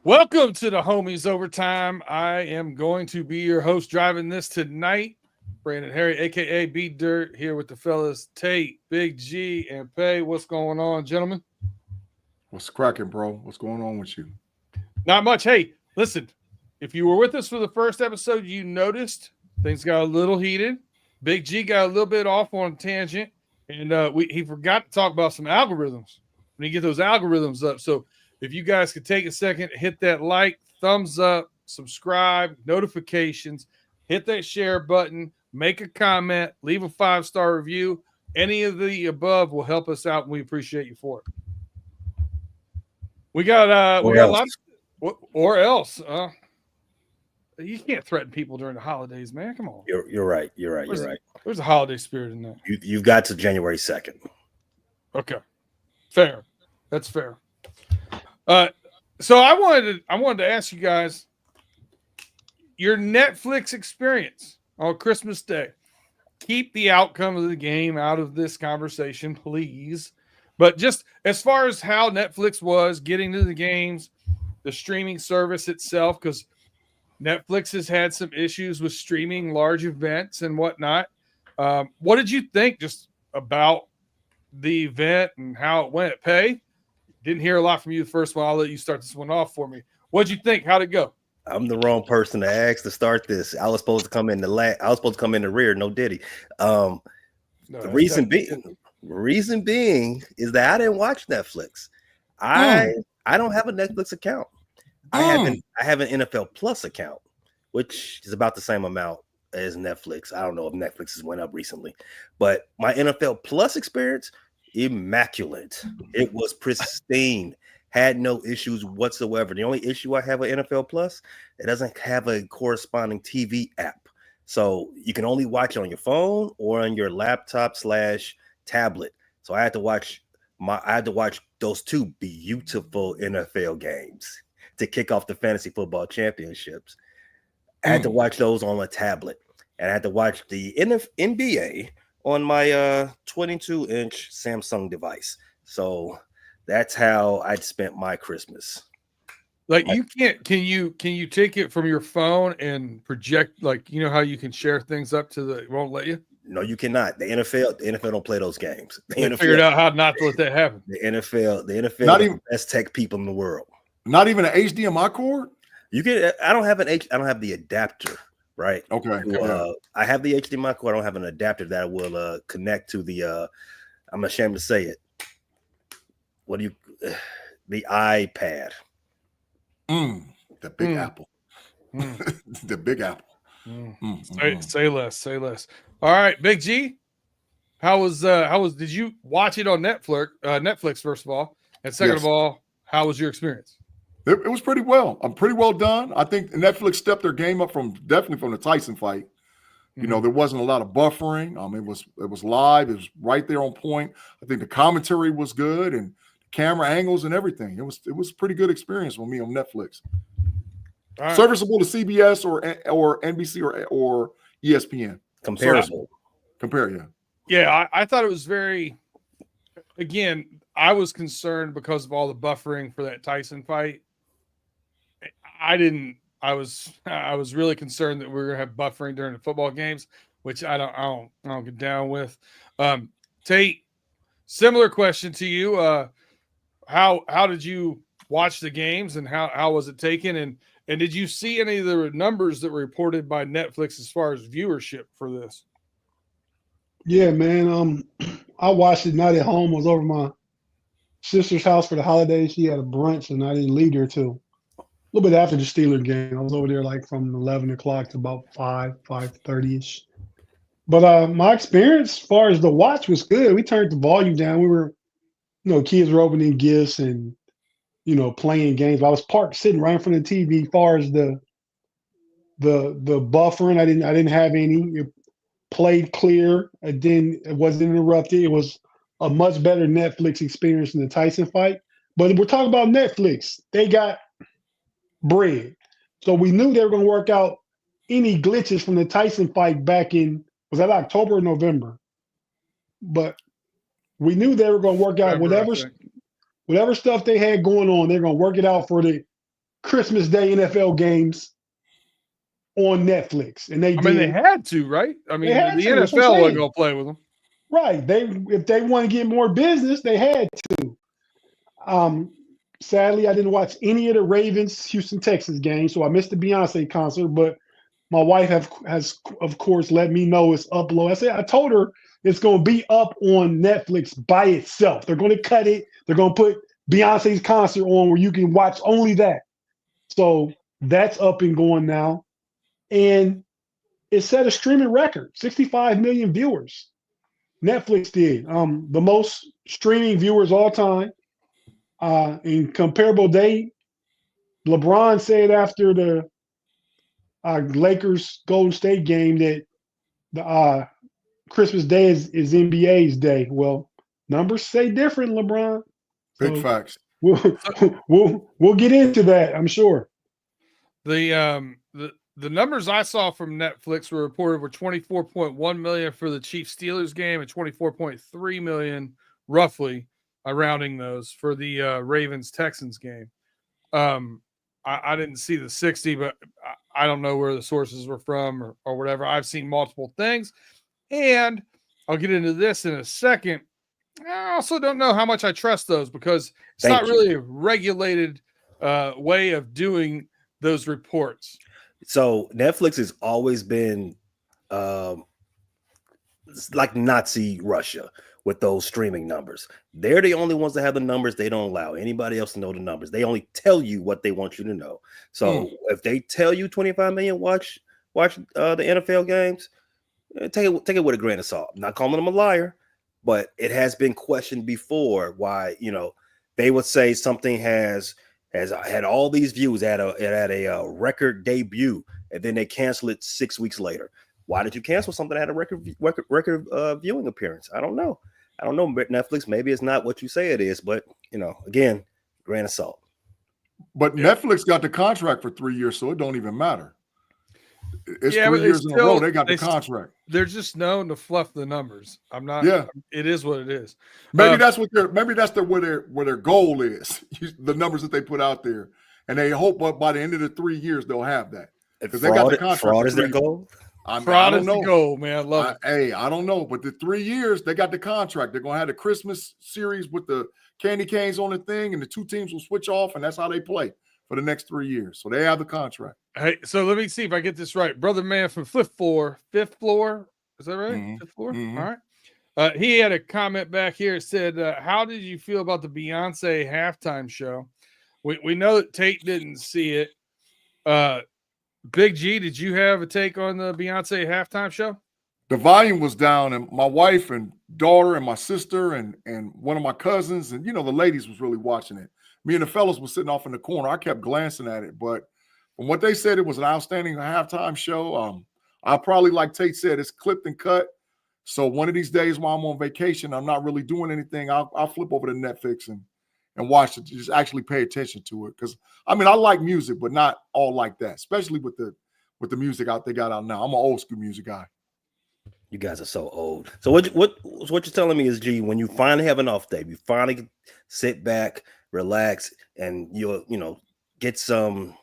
Welcome to the Homies Overtime. I am going to be your host driving this tonight. Brandon Harry, aka B Dirt, here with the fellas Tate, Big-G, and Pay. What's going on, gentlemen? What's cracking, bro? What's going on with you? Not much. Hey, listen, if you were with us for the first episode, you noticed things got a little heated. Big-G got a little bit off on a tangent, and he forgot to talk about some algorithms. We need to get those algorithms up. So if you guys could take a second, hit that like, thumbs up, subscribe, notifications, hit that share button, make a comment, leave a 5-star review. Any of the above will help us out, and we appreciate you for it. We got a lot of, or else. You can't threaten people during the holidays, man. Come on. You're right. You're right. There's a holiday spirit in that. You've got to January 2nd. Okay. Fair. That's fair. So I wanted to ask you guys your Netflix experience on Christmas Day. Keep the outcome of the game out of this conversation, please. But just as far as how Netflix was getting to the games, the streaming service itself, because Netflix has had some issues with streaming large events and whatnot. What did you think just about the event and how it went? Pay? Didn't hear a lot from you the first one. I'll let you start this one off for me. What'd you think? How'd it go? I'm the wrong person to ask to start this. I was supposed to come in the rear. No Diddy. The reason being is that I didn't watch Netflix. I don't have a Netflix account. I have an NFL Plus account, which is about the same amount as Netflix. I don't know if Netflix has went up recently, but my NFL Plus experience, immaculate. It was pristine. Had no issues whatsoever. The only issue I have with NFL Plus, it doesn't have a corresponding TV app. So you can only watch it on your phone or on your laptop/tablet. So I had to watch those two beautiful NFL games to kick off the fantasy football championships. I had to watch those on a tablet, and I had to watch the NBA on my 22-inch Samsung device. So that's how I'd spent my Christmas. Like you can't, can you take it from your phone and project, like, you know how you can share things up to it won't let you? No, you cannot. The NFL don't play those games. They figured out how not to let that happen. The NFL Not is even the best tech people in the world. Not even an HDMI cord? You can. I don't have the adapter, right? Okay. I have the HDMI cord. I don't have an adapter that will connect to the. I'm ashamed to say it. The iPad? The Big Apple. The Big Apple. Say less. All right, Big G. How was did you watch it on Netflix first of all, and second of all, how was your experience? It was pretty well. I'm pretty well done. I think Netflix stepped their game up definitely from the Tyson fight. You know, there wasn't a lot of buffering. It was live. It was right there on point. I think the commentary was good and camera angles and everything. It was a pretty good experience for me on Netflix. Right. Serviceable to CBS or NBC or ESPN. Comparable. Yeah, I thought it was very. Again, I was concerned because of all the buffering for that Tyson fight. I was really concerned that we were gonna have buffering during the football games, which I don't get down with. Tate, similar question to you. How did you watch the games and how was it taken? And did you see any of the numbers that were reported by Netflix as far as viewership for this? Yeah, man. I watched it not at home. I was over my sister's house for the holidays. She had a brunch, and I didn't leave there till a little bit after the Steelers game. I was over there like from 11 o'clock to about 5:30ish. But my experience as far as the watch was good. We turned the volume down. We were, kids were opening gifts and, playing games. I was parked sitting right in front of the TV. As far as the buffering, I didn't have any. It played clear. It wasn't interrupted. It was a much better Netflix experience than the Tyson fight. But we're talking about Netflix. They got bread. So we knew they were going to work out any glitches from the Tyson fight back in, was that October or November? But we knew they were going to work out whatever stuff they had going on. They're going to work it out for the Christmas Day NFL games on Netflix, and they I mean, they did. had to, right? I mean, had the to, that's what I'm NFL wasn't saying. going to play with them. Right. If they want to get more business, they had to. Sadly, I didn't watch any of the Ravens Houston Texas games, so I missed the Beyonce concert. But my wife has of course let me know it's upload. I told her it's going to be up on Netflix by itself. They're going to cut it. They're going to put Beyonce's concert on where you can watch only that. So that's up and going now, and it set a streaming record: 65 million viewers. Netflix did the most streaming viewers all time. In comparable day, LeBron said after the Lakers Golden State game that the Christmas Day is NBA's day. Well, numbers say different, LeBron. Big So facts. we'll get into that, I'm sure. The numbers I saw from Netflix were reported were 24.1 million for the Chiefs Steelers game and 24.3 million, roughly, rounding those, for the Ravens Texans game. I didn't see the 60, but I don't know where the sources were from or whatever. I've seen multiple things, and I'll get into this in a second. I also don't know how much I trust those because it's not really a regulated way of doing those reports. So Netflix has always been like Nazi Russia with those streaming numbers. They're the only ones that have the numbers. They don't allow anybody else to know the numbers. They only tell you what they want you to know. So if they tell you 25 million watch the NFL games, take it with a grain of salt. I'm not calling them a liar, but it has been questioned before why, they would say something has had all these views at a record debut, and then they cancel it 6 weeks later. Why did you cancel something that had a record viewing appearance? I don't know. Netflix, maybe it's not what you say it is, but again, grain of salt. But Netflix got the contract for 3 years, so it don't even matter. It's 3 years in a row. They got the contract. They're just known to fluff the numbers. I'm not. Yeah, it is what it is. Maybe that's what where their goal is. The numbers that they put out there, and they hope by the end of the 3 years they'll have that because they got the contract. Fraud is their goal. Fraud is the goal, man. I love it. Hey, I don't know, but the 3 years they got the contract. They're gonna have the Christmas series with the candy canes on the thing, and the two teams will switch off, and that's how they play for the next 3 years. So they have the contract. Hey, so let me see if I get this right. Brother man from fifth floor. Is that right? Mm-hmm. Fifth floor? Mm-hmm. All right. He had a comment back here. It said, how did you feel about the Beyonce halftime show? We know that Tate didn't see it. Big G, did you have a take on the Beyonce halftime show? The volume was down, and my wife and daughter and my sister and one of my cousins and the ladies was really watching it. Me and the fellas were sitting off in the corner. I kept glancing at it, but from what they said, it was an outstanding halftime show. I probably, like Tate said, it's clipped and cut. So one of these days while I'm on vacation, I'm not really doing anything. I'll flip over to Netflix and watch it. Just actually pay attention to it because I like music, but not all like that. Especially with the music they got out now. I'm an old school music guy. You guys are so old. So what you're telling me is, G, when you finally have an off day, you finally sit back, relax, and you'll get some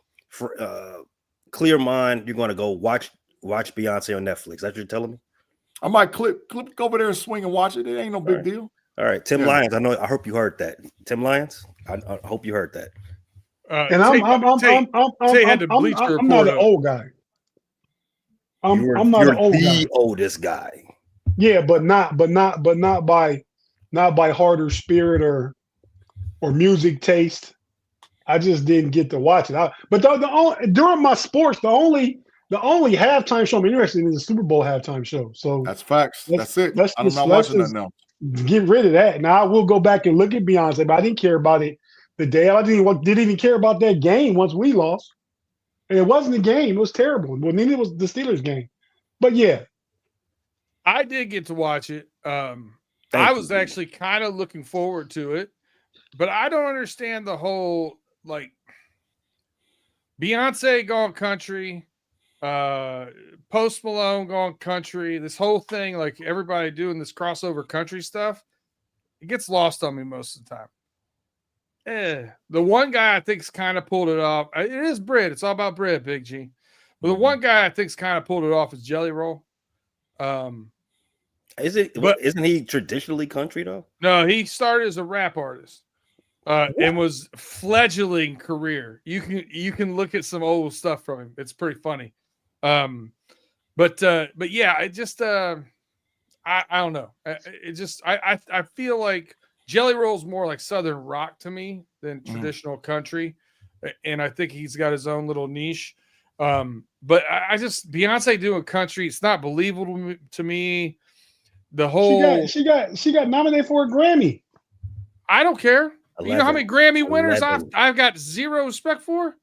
clear mind. You're going to go watch Beyonce on Netflix. That's what you're telling me? I might click over there and swing and watch it. It ain't no big deal. All right, Tim Lyons. I hope you heard that. Tim Lyons. I hope you heard that. And I'm not an old guy. I'm not an old guy. The oldest guy. Yeah, but not by heart or spirit or music taste. I just didn't get to watch it. But during my sports, the only halftime show I'm interested in is the Super Bowl halftime show. So that's facts. That's it. I'm not watching that now. Get rid of that. Now I will go back and look at Beyonce, but I didn't care about it the day. I didn't even care about that game once we lost. And it wasn't a game. It was terrible. Well, neither was the Steelers game. But yeah. I did get to watch it. I was actually kind of looking forward to it, but I don't understand the whole Beyonce gone country, Post Malone gone country, this whole thing, everybody doing this crossover country stuff. It gets lost on me most of the time. The one guy I think's kind of pulled it off. It is bread. It's all about bread, Big G. But the one guy I think's kind of pulled it off is Jelly Roll. Isn't he traditionally country though? No, he started as a rap artist. And was fledgling career. You can look at some old stuff from him. It's pretty funny. But yeah, I just I don't know. I feel like Jelly Roll's more like Southern rock to me than traditional country, and I think he's got his own little niche. But I just Beyonce doing country, it's not believable to me. The whole she got nominated for a Grammy. I don't care. 11, you know how many Grammy winners 11. I've got zero respect for?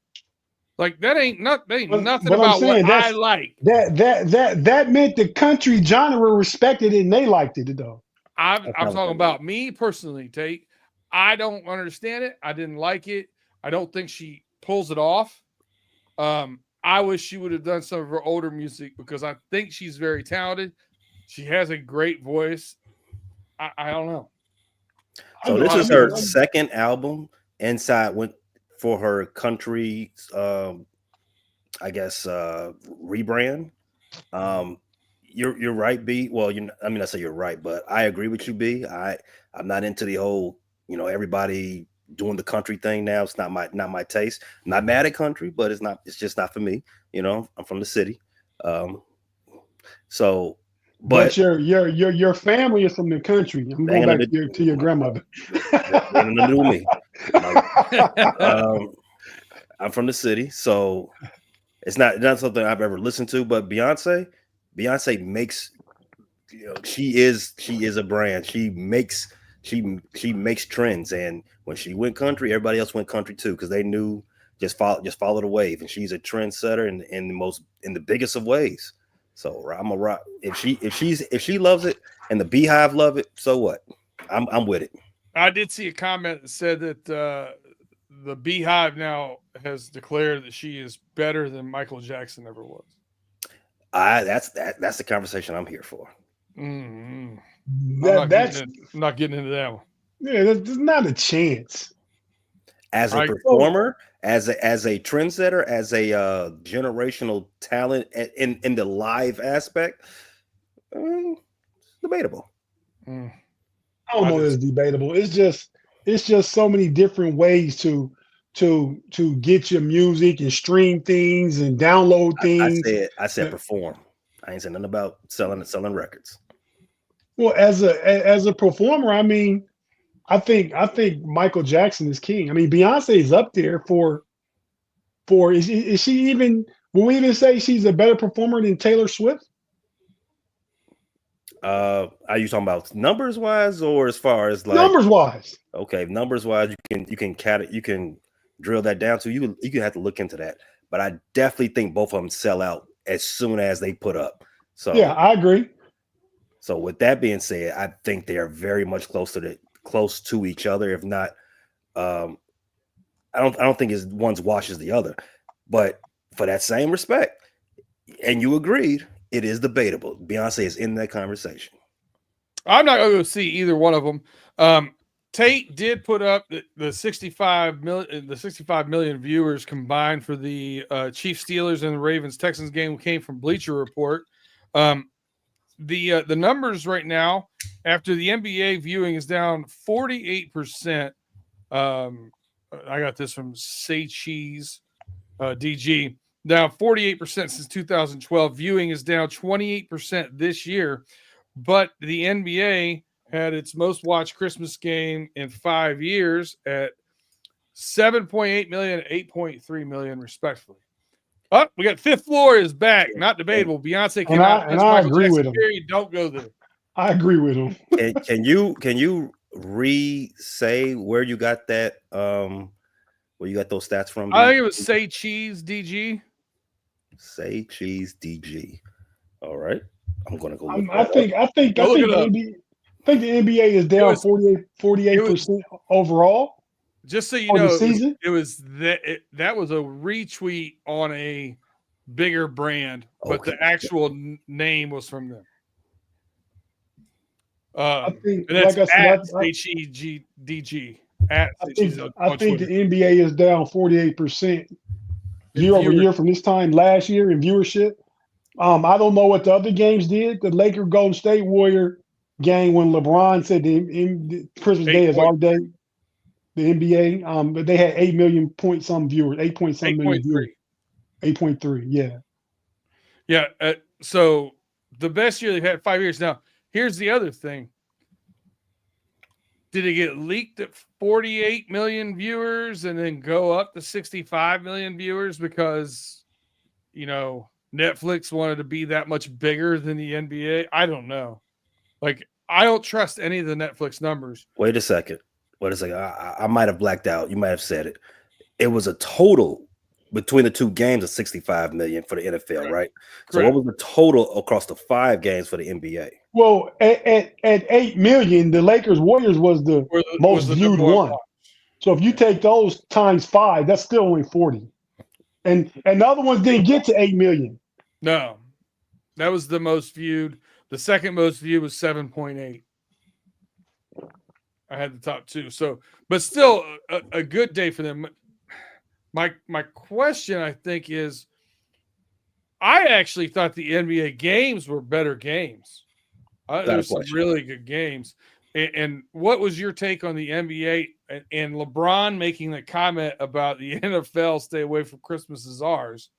Like that ain't nothing But about what I like. That meant the country genre respected it and they liked it though. I'm talking about me personally, Tate. I don't understand it. I didn't like it. I don't think she pulls it off. I wish she would have done some of her older music because I think she's very talented. She has a great voice. I don't know. So this is her second album. Inside went for her country, I guess, rebrand. You're right, B. Well, I say you're right, but I agree with you, B. I'm not into the whole, everybody doing the country thing now. It's not my taste. I'm not mad at country, but it's just not for me. I'm from the city. But your family is from the country. I'm going back to your grandmother. Nothing to do with me. I'm from the city, so it's not something I've ever listened to. But Beyonce makes, she is a brand. She makes trends, and when she went country, everybody else went country too because they knew just follow the wave. And she's a trendsetter in the biggest of ways. So I'm a rock. If she loves it and the Beehive love it, so what? I'm with it. I did see a comment that said that the Beehive now has declared that she is better than Michael Jackson ever was. That's the conversation I'm here for. Mm-hmm. I'm not getting into that one. Yeah, there's not a chance. As a performer, as a trendsetter, as a generational talent in the live aspect, debatable. I don't know if it's debatable. It's just so many different ways to get your music and stream things and download things. I said perform. I ain't saying nothing about selling records. Well, as a performer, I mean, I think Michael Jackson is king. I mean, Beyonce is up there for is she even, will we even say she's a better performer than Taylor Swift? Are you talking about numbers wise or as far as like numbers wise? Okay, numbers wise, you can drill that down. So you can have to look into that. But I definitely think both of them sell out as soon as they put up. So yeah, I agree. So with that being said, I think they are very much close to each other. If not, I don't think one's washes the other. But for that same respect, and you agreed, it is debatable. Beyonce is in that conversation. I'm not going to go see either one of them. Tate did put up the 65 million viewers combined for the Chiefs Steelers and the Ravens Texans game came from Bleacher Report. The numbers right now after the NBA viewing is down 48%. I got this from Say Cheese DG. Down 48% since 2012. Viewing is down 28% this year. But the NBA had its most watched Christmas game in 5 years at 7.8 million and 8.3 million, respectively. Oh, we got Fifth Floor is back. Not debatable. Beyonce cannot. And I agree with him. Don't go there. I agree with him. Can you re-say where you got that? Where you got those stats from? I think it was Say Cheese DG. Say Cheese DG. All right, I'm gonna go. I think the NBA is down 48% overall. Just so you know, season? it was that was a retweet on a bigger brand, but the actual name was from them. I think, and that's like I said, at DG. at I Stacey's think on the Twitter. NBA is down 48% year over viewership. year from this time last year in viewership. I don't know what the other games did. The Laker Golden State Warrior game when LeBron said the Christmas Day is our day. The NBA, but they had 8 million point some viewers, 8 point some million viewers. 8.3, yeah. Yeah. So the best year they've had 5 years. Now, here's the other thing. Did it get leaked at 48 million viewers and then go up to 65 million viewers because, Netflix wanted to be that much bigger than the NBA? I don't know. Like, I don't trust any of the Netflix numbers. Wait a second. I might have blacked out. You might have said it. It was a total between the two games of 65 million for the NFL, right? So what was the total across the 5 games for the NBA? Well, at 8 million, the Lakers Warriors was the most viewed one. So if you take those times 5, that's still only 40. And the other ones didn't get to 8 million. No, that was the most viewed. The second most viewed was 7.8. I had the top 2. So, but still a good day for them. My question, I think, is I actually thought the NBA games were better games. There were some really good games. And what was your take on the NBA and LeBron making the comment about the NFL stay away from Christmas is ours?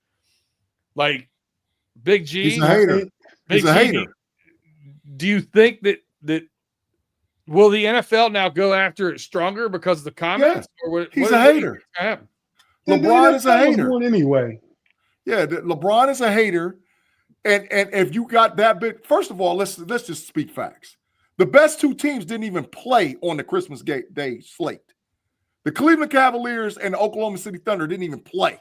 Like, Big-G. He's a hater. He's a hater. Do you think that will the NFL now go after it stronger because of the comments? Yeah. Or he's a hater. LeBron is a hater. Anyway. Yeah, LeBron is a hater. And if you got that big, first of all, let's just speak facts. The best 2 teams didn't even play on the Christmas Day slate. The Cleveland Cavaliers and the Oklahoma City Thunder didn't even play.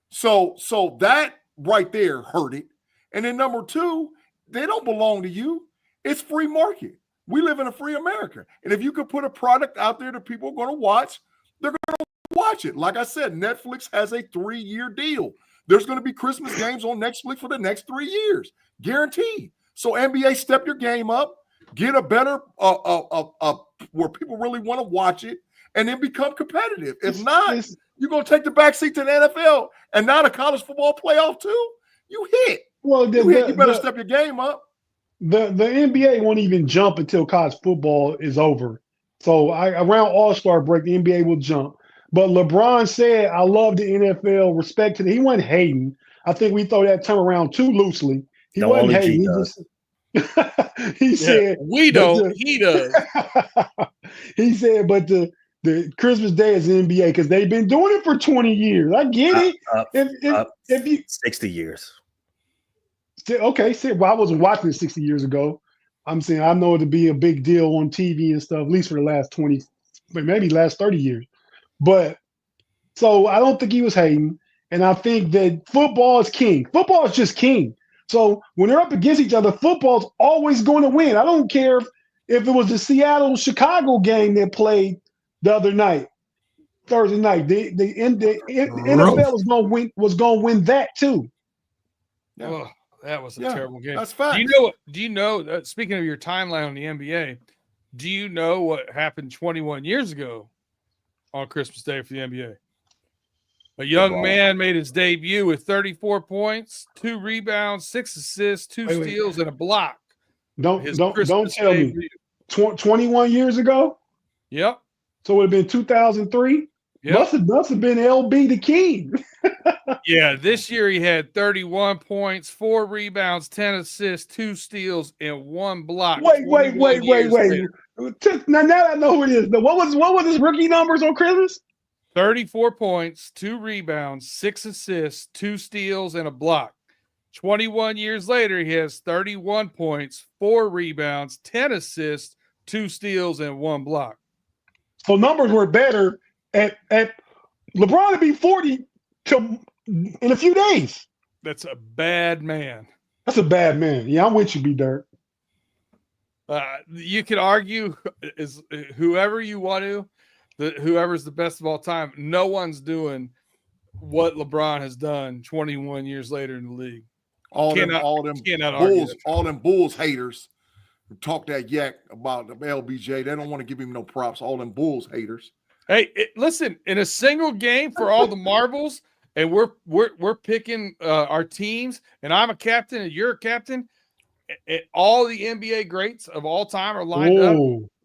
So that right there hurt it. And then number 2, they don't belong to you. It's free market. We live in a free America. And if you could put a product out there that people are going to watch, they're going to watch it. Like I said, Netflix has a 3-year deal. There's going to be Christmas games on Netflix for the next 3 years, guaranteed. So NBA, step your game up, get a better where people really want to watch it, and then become competitive. If not, you're going to take the backseat to the NFL and not a college football playoff too. You hit. Well, you better step your game up. The NBA won't even jump until college football is over. So around All-Star break, the NBA will jump. But LeBron said, I love the NFL, respect to it. He wasn't hating. I think we throw that term around too loosely. He wasn't hating. He said, we don't. He does. He said, but the Christmas Day is the NBA because they've been doing it for 20 years. I get it. If you 60 years. Okay, well, I wasn't watching it 60 years ago. I'm saying I know it'd be a big deal on TV and stuff, at least for the last 20, but maybe last 30 years. But so I don't think he was hating. And I think that football is king. Football is just king. So when they're up against each other, football's always going to win. I don't care if it was the Seattle-Chicago game that played the other night, Thursday night. The NFL was going to win that too. Yeah. Oh, that was a terrible game. That's fact. Do you know? Speaking of your timeline on the NBA, do you know what happened 21 years ago on Christmas Day for the NBA? A young man made his debut with 34 points, 2 rebounds, 6 assists, 2 steals, and a block. Don't tell me. 21 years ago? Yep. So it would have been 2003? Yep. Must have been LB the King. Yeah, this year he had 31 points, 4 rebounds, 10 assists, 2 steals, and 1 block. Wait. Now I know who it is. What was his rookie numbers on Christmas? 34 points, 2 rebounds, 6 assists, 2 steals, and a block. 21 years later, he has 31 points, 4 rebounds, 10 assists, 2 steals, and 1 block. So numbers were better at LeBron to be 40 in a few days. That's a bad man. That's a bad man. Yeah, I'm with you, B-Dirt. You could argue is whoever you want to, whoever's the best of all time. No one's doing what LeBron has done 21 years later in the league. All them Bulls haters. talk that yak about LBJ. They don't want to give him no props. All them Bulls haters. Hey, listen, in a single game for all the marbles, and we're picking our teams, and I'm a captain and you're a captain, and all the NBA greats of all time are lined up.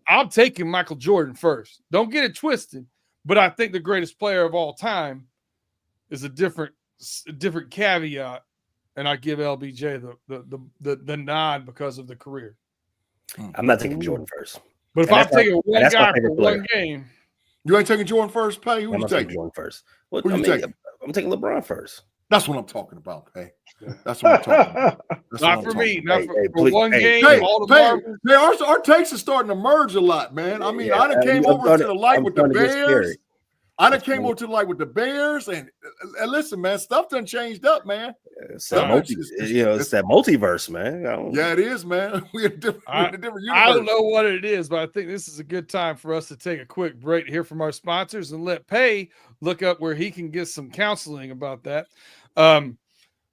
I'm taking Michael Jordan first. Don't get it twisted, but I think the greatest player of all time is a different caveat, and I give LBJ the nod because of the career. I'm not taking Jordan first. But if I'm taking one guy for one game, you ain't taking Jordan first, Pay? Who you taking? Jordan first. Who you taking? I'm taking LeBron first. That's what I'm talking about, Pay. That's what I'm talking about. Not for me. Not for one game. All the Pay, our takes are starting to merge a lot, man. I mean, I done came over to the light with the Bears. I done came over to the light with the Bears, and listen, man, stuff done changed up, man. It's that multiverse, man. Yeah, it is, man. We're in a different universe. I don't know what it is, but I think this is a good time for us to take a quick break here from our sponsors and let Pay look up where he can get some counseling about that. But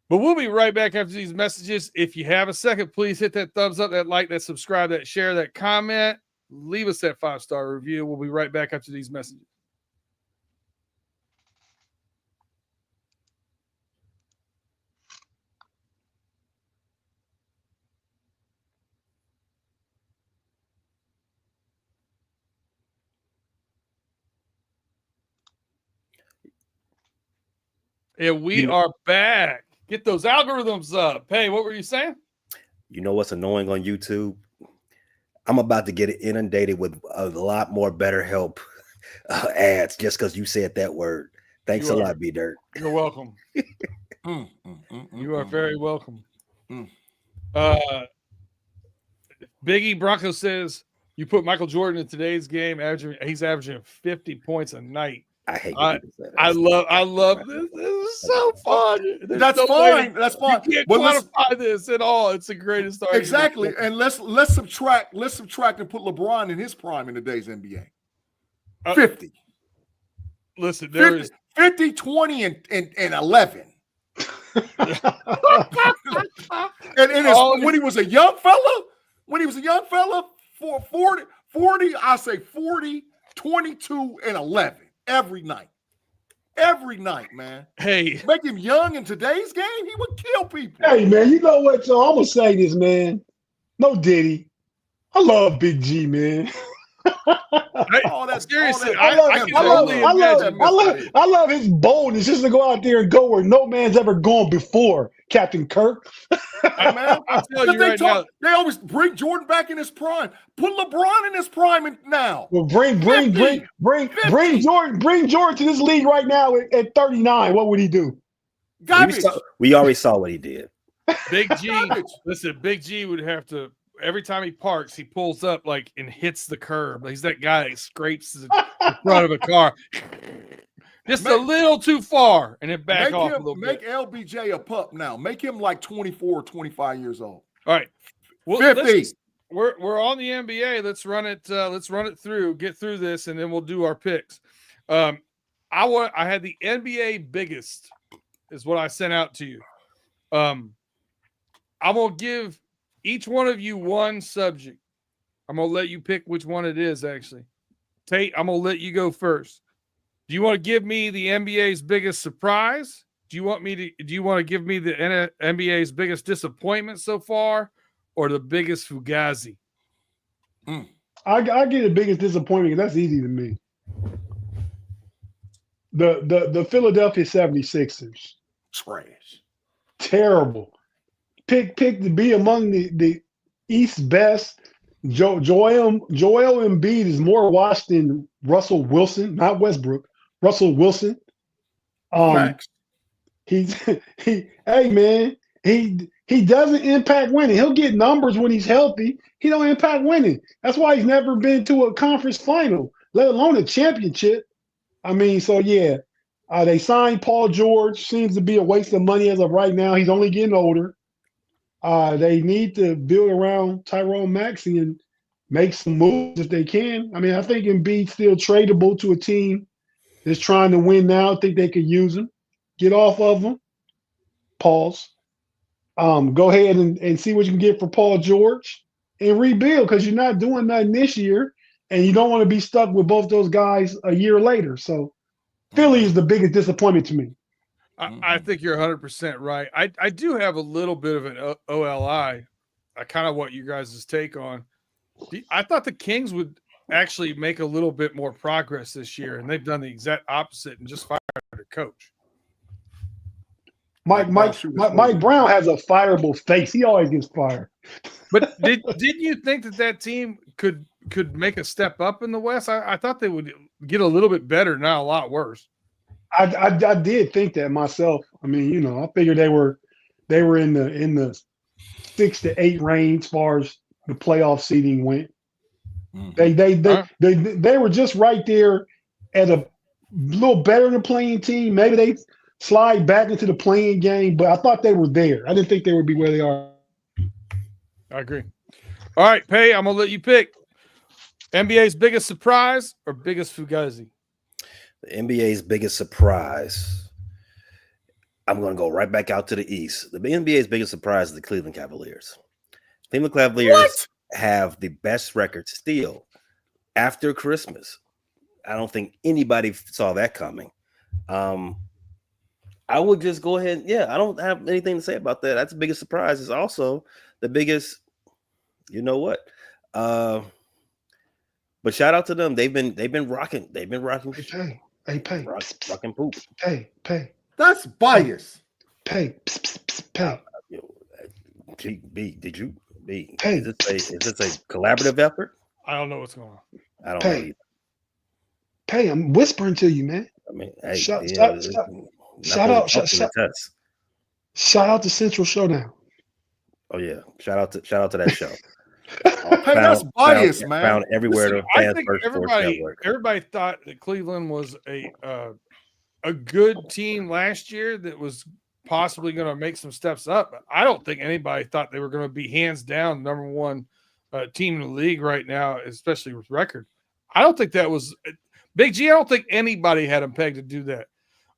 we'll be right back after these messages. If you have a second, please hit that thumbs up, that like, that subscribe, that share, that comment. Leave us that 5-star review. We'll be right back after these messages. And we are back. Get those algorithms up. Hey, what were you saying? You know what's annoying on YouTube? I'm about to get inundated with a lot more BetterHelp ads just because you said that word. Thanks a lot, B-Dirt. You're welcome. You are very welcome. Biggie Bronco says you put Michael Jordan in today's game. He's averaging 50 points a night. I hate. I love this. This is so fun. That's fine. That's fine. You can't quantify this at all. It's the greatest argument. Exactly. And let's subtract and put LeBron in his prime in today's NBA. 50. Listen, there is 50, 20, and 11. When he was a young fella, 40, I say 40, 22, and 11 every night. Every night, man. Hey. Make him young in today's game, he would kill people. Hey, man, you know what? So I'm going to say this, man. No Diddy. I love Big G, man. Seriously, I love his boldness just to go out there and go where no man's ever gone before, Captain Kirk. Man, I'll tell you right now, they always bring Jordan back in his prime. Put LeBron in his prime now. Well, bring Jordan to this league right now at 39. What would he do? We already saw what he did. Big G, listen, Big G would have to. Every time he parks, he pulls up and hits the curb. He's that guy that scrapes the front of a car just a little too far and then back off a little bit. Make LBJ a pup now. Make him like 24 or 25 years old. All right. Well, 50. We're on the NBA. Let's run it. Let's run it through. Get through this, and then we'll do our picks. I had the NBA biggest is what I sent out to you. I'm gonna give each one of you one subject. I'm going to let you pick which one it is, actually. Tate, I'm going to let you go first. Do you want to give me the NBA's biggest surprise? Do you want to give me the NBA's biggest disappointment so far or the biggest Fugazi? I get the biggest disappointment. That's easy to me. The Philadelphia 76ers. Trash. Terrible. Pick to be among the East best. Joel Embiid is more washed than Russell Wilson, not Westbrook. Russell Wilson. He doesn't impact winning. He'll get numbers when he's healthy. He don't impact winning. That's why he's never been to a conference final, let alone a championship. I mean, so yeah. They signed Paul George. Seems to be a waste of money as of right now. He's only getting older. They need to build around Tyrone Maxey and make some moves if they can. I mean, I think Embiid's still tradable to a team that's trying to win now. I think they could use him. Get off of him. Pause. Go ahead and see what you can get for Paul George. and rebuild because you're not doing nothing this year, and you don't want to be stuck with both those guys a year later. So Philly is the biggest disappointment to me. I think you're 100% right. I do have a little bit of an OLI, kind of what you guys' take on. I thought the Kings would actually make a little bit more progress this year, and they've done the exact opposite and just fired their coach. Mike Brown has a fireable face. He always gets fired. But didn't you think that team could make a step up in the West? I thought they would get a little bit better, not a lot worse. I did think that myself. I mean, I figured they were in the 6 to 8 range as far as the playoff seeding went. They were just right there at a little better than playing team. Maybe they slide back into the playing game, but I thought they were there. I didn't think they would be where they are. I agree. All right, Pay, I'm gonna let you pick. NBA's biggest surprise or biggest Fugazi? The NBA's biggest surprise. I'm going to go right back out to the East. The NBA's biggest surprise is the Cleveland Cavaliers. Cleveland Cavaliers have the best record still after Christmas. I don't think anybody saw that coming. I would just go ahead. Yeah, I don't have anything to say about that. That's the biggest surprise. It's also the biggest, you know what? But shout out to them. They've been rocking. They've been rocking. Hey, Pay. Rocking poop. Pay. That's bias. Pay. B, did you? B, Pay. is this a collaborative effort? I don't know what's going on. I don't know either. Pay, I'm whispering to you, man. I mean, hey, shout out to Central Showdown. Oh yeah, shout out to that show. Hey, that's bias, man. Found everywhere. Listen, I think everybody thought that Cleveland was a good team last year that was possibly going to make some steps up. But I don't think anybody thought they were going to be hands down number one team in the league right now, especially with record. I don't think that was Big-G. I don't think anybody had them pegged to do that.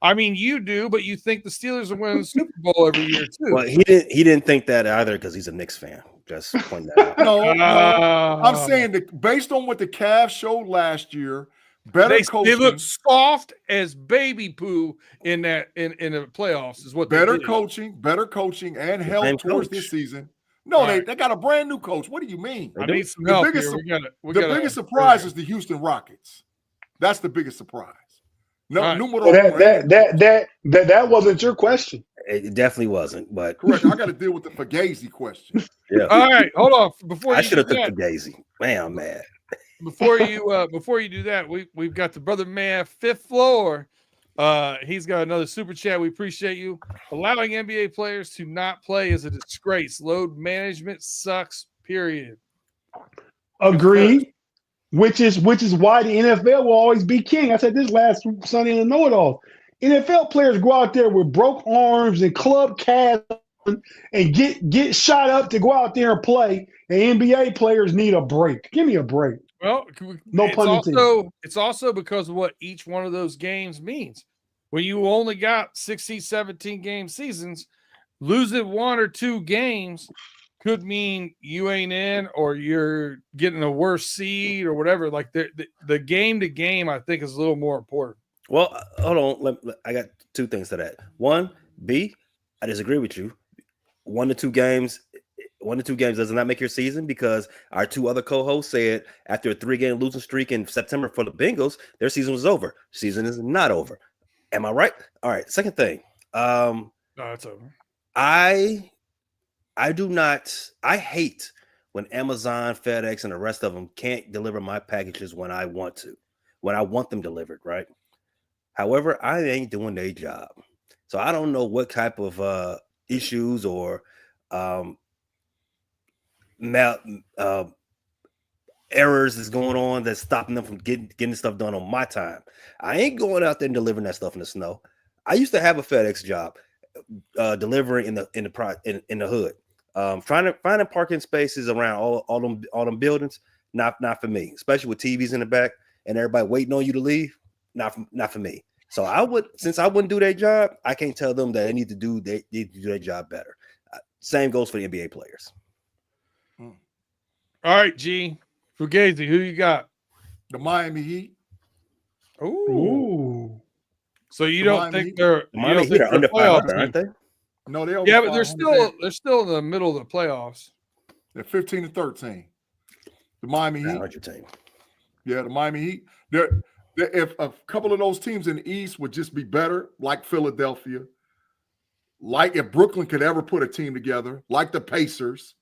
I mean, you do, but you think the Steelers are winning the Super Bowl every year too. Well, he didn't think that either because he's a Knicks fan. Just point that out. No, I'm saying that based on what the Cavs showed last year, coaching. They look soft as baby poo in the playoffs. Is what better coaching, and help towards this season. No, they got a brand new coach. What do you mean? I need some help here. The biggest surprise is the Houston Rockets. That's the biggest surprise. No, that wasn't your question. It definitely wasn't, but correct. I got to deal with the Fugazi question. Yeah. All right, hold on. Before I should have took Fugazi. Man, I'm mad. Before you do that, we've got the brother man, Fifth Floor. He's got another super chat. We appreciate you. Allowing NBA players to not play is a disgrace. Load management sucks. Period. Agreed. Which is why the NFL will always be king. I said this last Sunday in the Know It All. NFL players go out there with broke arms and club casts and get shot up to go out there and play. And NBA players need a break. Give me a break. Well, no pun intended. It's also because of what each one of those games means. When you only got 16, 17 game seasons, losing one or two games could mean you ain't in or you're getting a worse seed or whatever. Like the game to game, I think, is a little more important. Well, hold on. I got two things to that. One, B, I disagree with you. 1 to 2 games does not make your season because our two other co-hosts said after a 3-game losing streak in September for the Bengals, their season was over. Season is not over. Am I right? All right. Second thing. No, it's over. I hate when Amazon, FedEx, and the rest of them can't deliver my packages when I want them delivered, right? However, I ain't doing their job. So I don't know what type of issues or errors is going on that's stopping them from getting stuff done on my time. I ain't going out there and delivering that stuff in the snow. I used to have a FedEx job delivering in the hood. Finding parking spaces around all them buildings, not for me, especially with TVs in the back and everybody waiting on you to leave. Not for me. So since I wouldn't do their job, I can't tell them that they need to do their job better. Same goes for the NBA players. All right, G. Fugazi, who you got? The Miami Heat. Ooh. So you The don't Miami think Heat. they're The Miami Heat are under playoff 500, aren't team? they? No, they're over Yeah, but they're 500. still in the middle of the playoffs. They're 15 and 13. The Miami Heat. 500 team. Yeah, the Miami Heat. If a couple of those teams in the East would just be better, like Philadelphia, like if Brooklyn could ever put a team together, like the Pacers.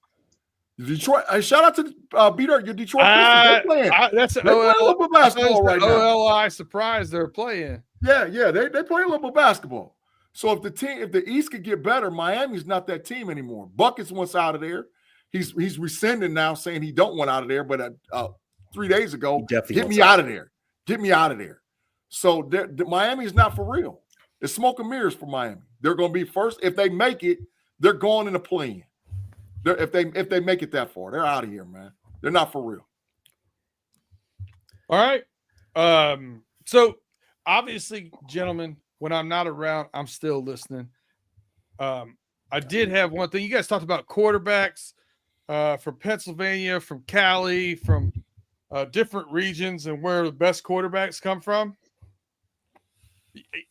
Detroit. Shout out to B-Dirt, your Detroit Pistons. They're playing. That's They play a little bit of basketball right now. OLI surprise they're playing. Yeah, they play a little bit of basketball. So if the East could get better, Miami's not that team anymore. Buckets wants out of there. He's rescinding now, saying he don't want out of there. But 3 days ago, get me out of there. Get me out of there. So Miami is not for real. It's smoke and mirrors for Miami. They're going to be first. If they make it, they're going in the play-in. If they make it that far, they're out of here, man. They're not for real. All right. So obviously, gentlemen, when I'm not around, I'm still listening. I did have one thing. You guys talked about quarterbacks from Pennsylvania, from Cali, from different regions, and where the best quarterbacks come from.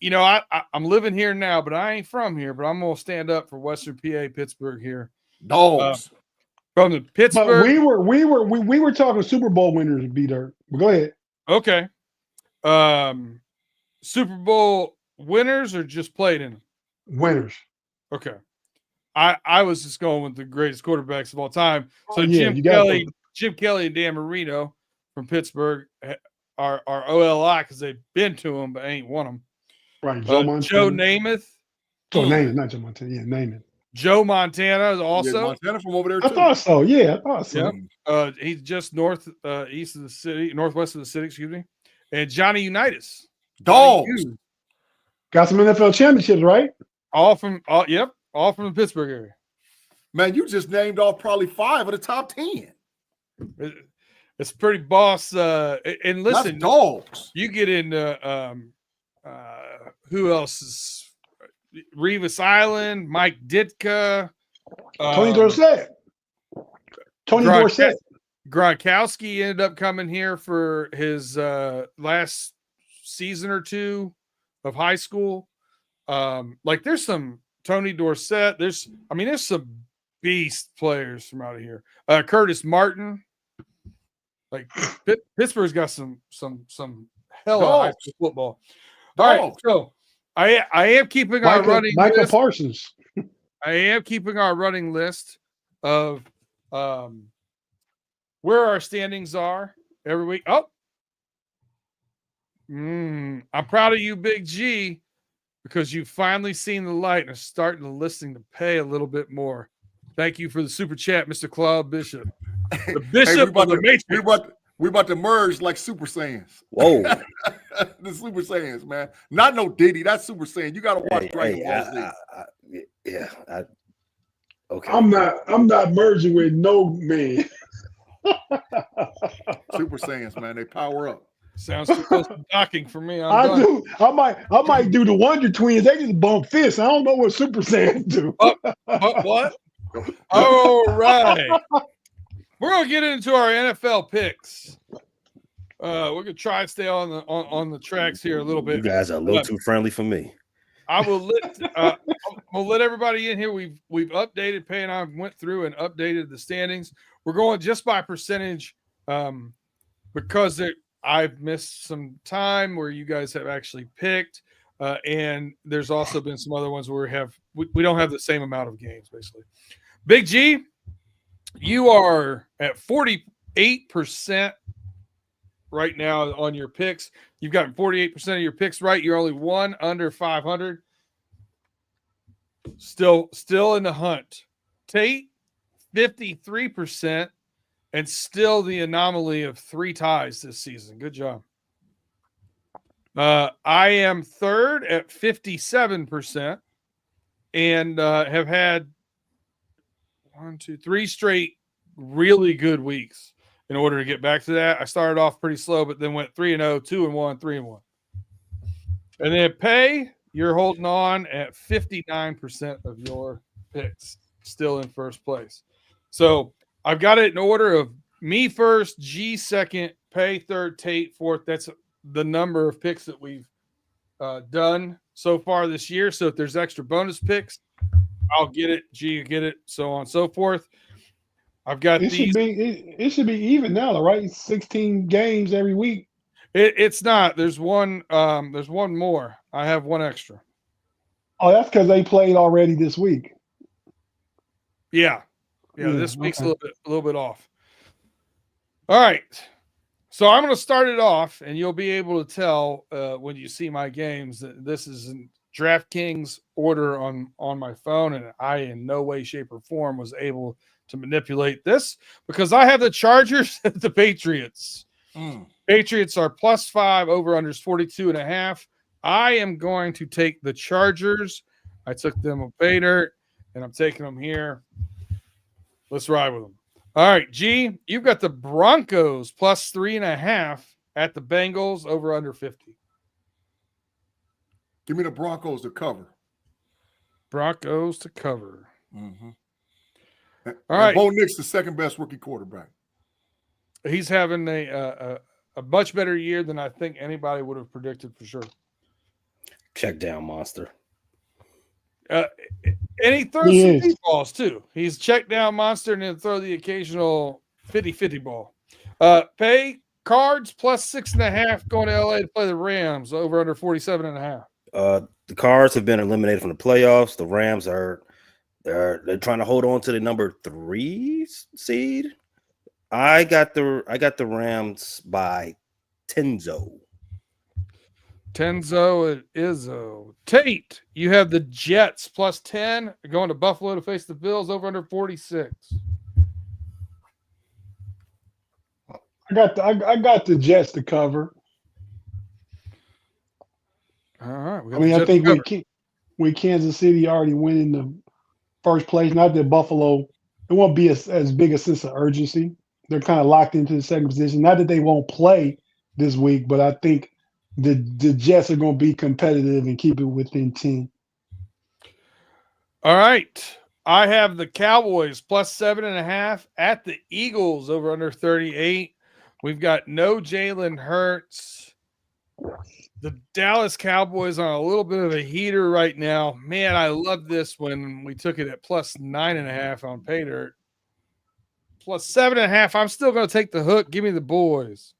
You know, I'm living here now, but I ain't from here. But I'm gonna stand up for Western PA, Pittsburgh here. Dogs from the Pittsburgh. But we were talking Super Bowl winners, B-Dirt. Go ahead. Okay. Super Bowl winners or just played in them? Winners. Okay. I was just going with the greatest quarterbacks of all time. So Jim Kelly and Dan Marino from Pittsburgh are OLI because they've been to them but ain't won them. Right. Joe Namath. Namath, not Joe Montana. Yeah, Namath. Joe Montana is also. Yeah, Montana from over there too. I thought so. Yeah, I thought so. Yep. He's just northwest of the city, excuse me. And Johnny Unitas. Dogs. Got some NFL championships, right? All from the Pittsburgh area. Man, you just named off probably 5 of the top 10. It's pretty boss. And listen, that's dogs. You get into who else is Revis Island, Mike Ditka, Tony Dorsett. Gronkowski ended up coming here for his last season or two of high school. Like there's some Tony Dorsett. There's some beast players from out of here. Curtis Martin. Like Pittsburgh's got some hell of high school football. All right, so I am keeping our running Micah list. Parsons. I am keeping our running list of where our standings are every week. Oh, I'm proud of you, Big G, because you've finally seen the light and are starting to listen to pay a little bit more. Thank you for the super chat, Mr. Claude Bishop. The Bishop of the Matrix. We about to merge like Super Saiyans. Whoa. The Super Saiyans, man. Not no Diddy. That's Super Saiyan. You got to watch Dragon Ball Z. Okay. I'm not merging with no man. Super Saiyans, man. They power up. Sounds too close to docking for me. I might do the Wonder Twins. They just bump fists. I don't know what Super Saiyans do. What? All right. We're gonna get into our NFL picks. We're gonna try and stay on the tracks here a little bit. You guys are a little too friendly for me. I will let everybody in here. We've updated. Pay and I went through and updated the standings. We're going just by percentage because I've missed some time where you guys have actually picked, and there's also been some other ones where we don't have the same amount of games basically. Big G, you are at 48% right now on your picks. You've gotten 48% of your picks right. You're only one under 500. Still in the hunt. Tate, 53%, and still the anomaly of 3 ties this season. Good job. I am third at 57% and have had 3 straight really good weeks. In order to get back to that, I started off pretty slow, but then went 3-0, 2-1, 3-1. And then Pay, you're holding on at 59% of your picks, still in first place. So I've got it in order of me first, G second, Pay third, Tate fourth. That's the number of picks that we've done so far this year. So if there's extra bonus picks, I'll get it. G will get it. So on and so forth. I've got It these. it should be even now, right? 16 games every week. It's not. There's one. There's one more. I have one extra. Oh, that's because they played already this week. Yeah. This week's a little bit off. All right. So I'm going to start it off, and you'll be able to tell when you see my games that this is in DraftKings order on my phone, and I in no way, shape, or form was able to manipulate this because I have the Chargers at the Patriots. Patriots are +5, over-unders 42.5. I am going to take the Chargers. I took them on pay dirt, and I'm taking them here. Let's ride with them. All right, G, you've got the Broncos +3.5 at the Bengals, over-under 50. Give me the Broncos to cover. Broncos to cover. Mm-hmm. All right. Bo Nix, the second best rookie quarterback. He's having a much better year than I think anybody would have predicted for sure. Check down monster. And he throws some deep balls too. He's check down monster and then throw the occasional 50-50 ball. Pay Cards +6.5 going to LA to play the Rams, over under 47.5. The Cards have been eliminated from the playoffs. The Rams they're trying to hold on to the number 3 seed. I got the Rams by Tenzo. Tenzo and Izzo. Tate, you have the Jets +10 going to Buffalo to face the Bills, over under 46. I got the Jets to cover. All right. I mean, I think with Kansas City already winning the first place, not that Buffalo, it won't be as big a sense of urgency. They're kind of locked into the second position. Not that they won't play this week, but I think the Jets are going to be competitive and keep it within 10. All right. I have the Cowboys +7.5 at the Eagles, over under 38. We've got no Jalen Hurts. The Dallas Cowboys on a little bit of a heater right now. Man, I love this when we took it at +9.5 on pay dirt. +7.5. I'm still going to take the hook. Give me the boys.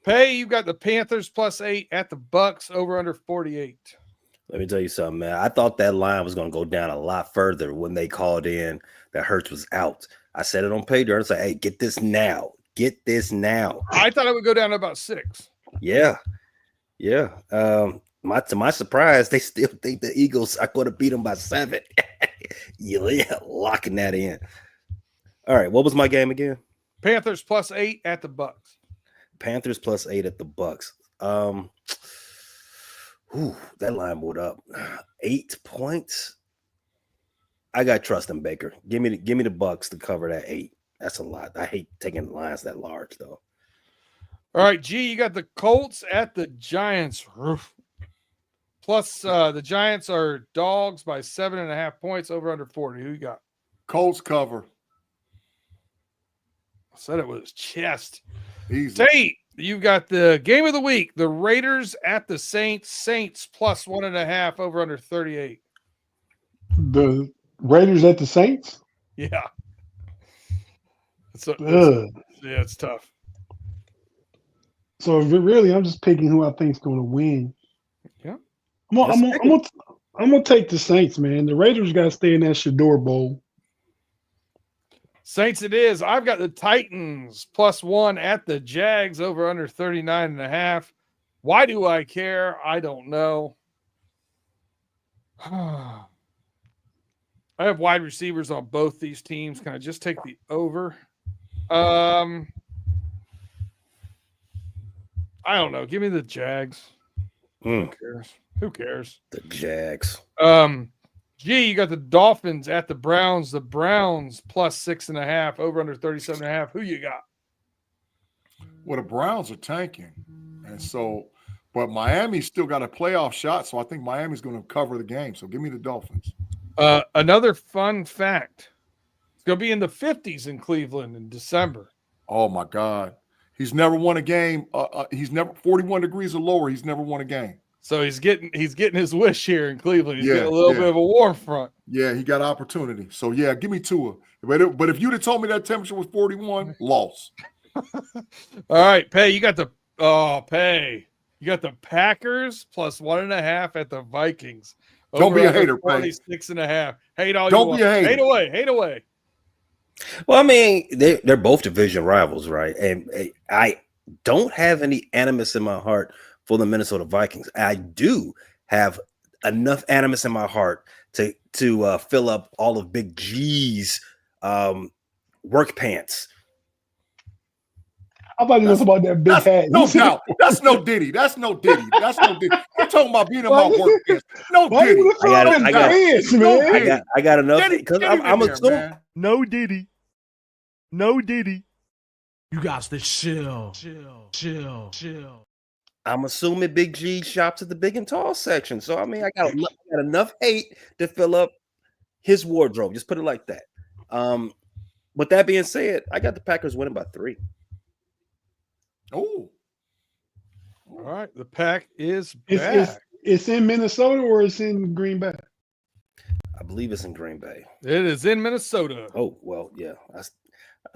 Pay, you've got the Panthers +8 at the Bucks, over under 48. Let me tell you something, man. I thought that line was going to go down a lot further when they called in that Hurts was out. I said it on pay dirt. I said, hey, get this now. Get this now. I thought it would go down to about 6. Yeah. To my surprise, they still think the Eagles are going to beat them by 7. Yeah, locking that in. All right, what was my game again? Panthers +8 at the Bucks. Panthers +8 at the Bucks. That line moved up 8 points. I got trust in Baker. Give me the Bucks to cover that 8. That's a lot. I hate taking lines that large though. All right, G, you got the Colts at the Giants. Plus, the Giants are dogs by 7.5 points, over under 40. Who you got? Colts cover. I said it with his chest. Easy. Tate, you've got the game of the week. The Raiders at the Saints. Saints +1.5, over under 38. The Raiders at the Saints? Yeah. It's tough. So really, I'm just picking who I think is going to win. Yeah. I'm gonna take the Saints, man. The Raiders got to stay in that Shador Bowl. Saints it is. I've got the Titans +1 at the Jags, over under 39.5. Why do I care? I don't know. I have wide receivers on both these teams. Can I just take the over? I don't know. Give me the Jags. Who cares? The Jags. G, you got the Dolphins at the Browns. The Browns +6.5, over under 37.5. Who you got? Well, the Browns are tanking. And so, but Miami's still got a playoff shot. So I think Miami's going to cover the game. So give me the Dolphins. Another fun fact. It's going to be in the 50s in Cleveland in December. Oh my God. He's never won a game. He's never 41 degrees or lower. He's never won a game. So he's getting his wish here in Cleveland. He's getting a little bit of a warm front. Yeah, he got opportunity. So yeah, give me Tua. But if you'd have told me that temperature was 41, loss. All right, Pay. You got the You got the Packers plus 1.5 at the Vikings. Don't be a hater, Pay. 46.5. Hate all Don't you be want. a hater. Hate away. Well, I mean, they're both division rivals, right? And I don't have any animus in my heart for the Minnesota Vikings. I do have enough animus in my heart to fill up all of Big G's work pants. How about you know about that big hat? No doubt. That's no Diddy. That's no Diddy. You're talking about being in my work pants. No Diddy. I got enough because I'm assuming no Diddy. No Diddy. You got to chill. I'm assuming Big G shops at the big and tall section. So I mean, I got enough hate to fill up his wardrobe. Just put it like that. With that being said, I got the Packers winning by 3. Oh. All right. The Pack is back. It's in Minnesota or it's in Green Bay? I believe it's in Green Bay. It is in Minnesota. Oh, well, yeah. I'll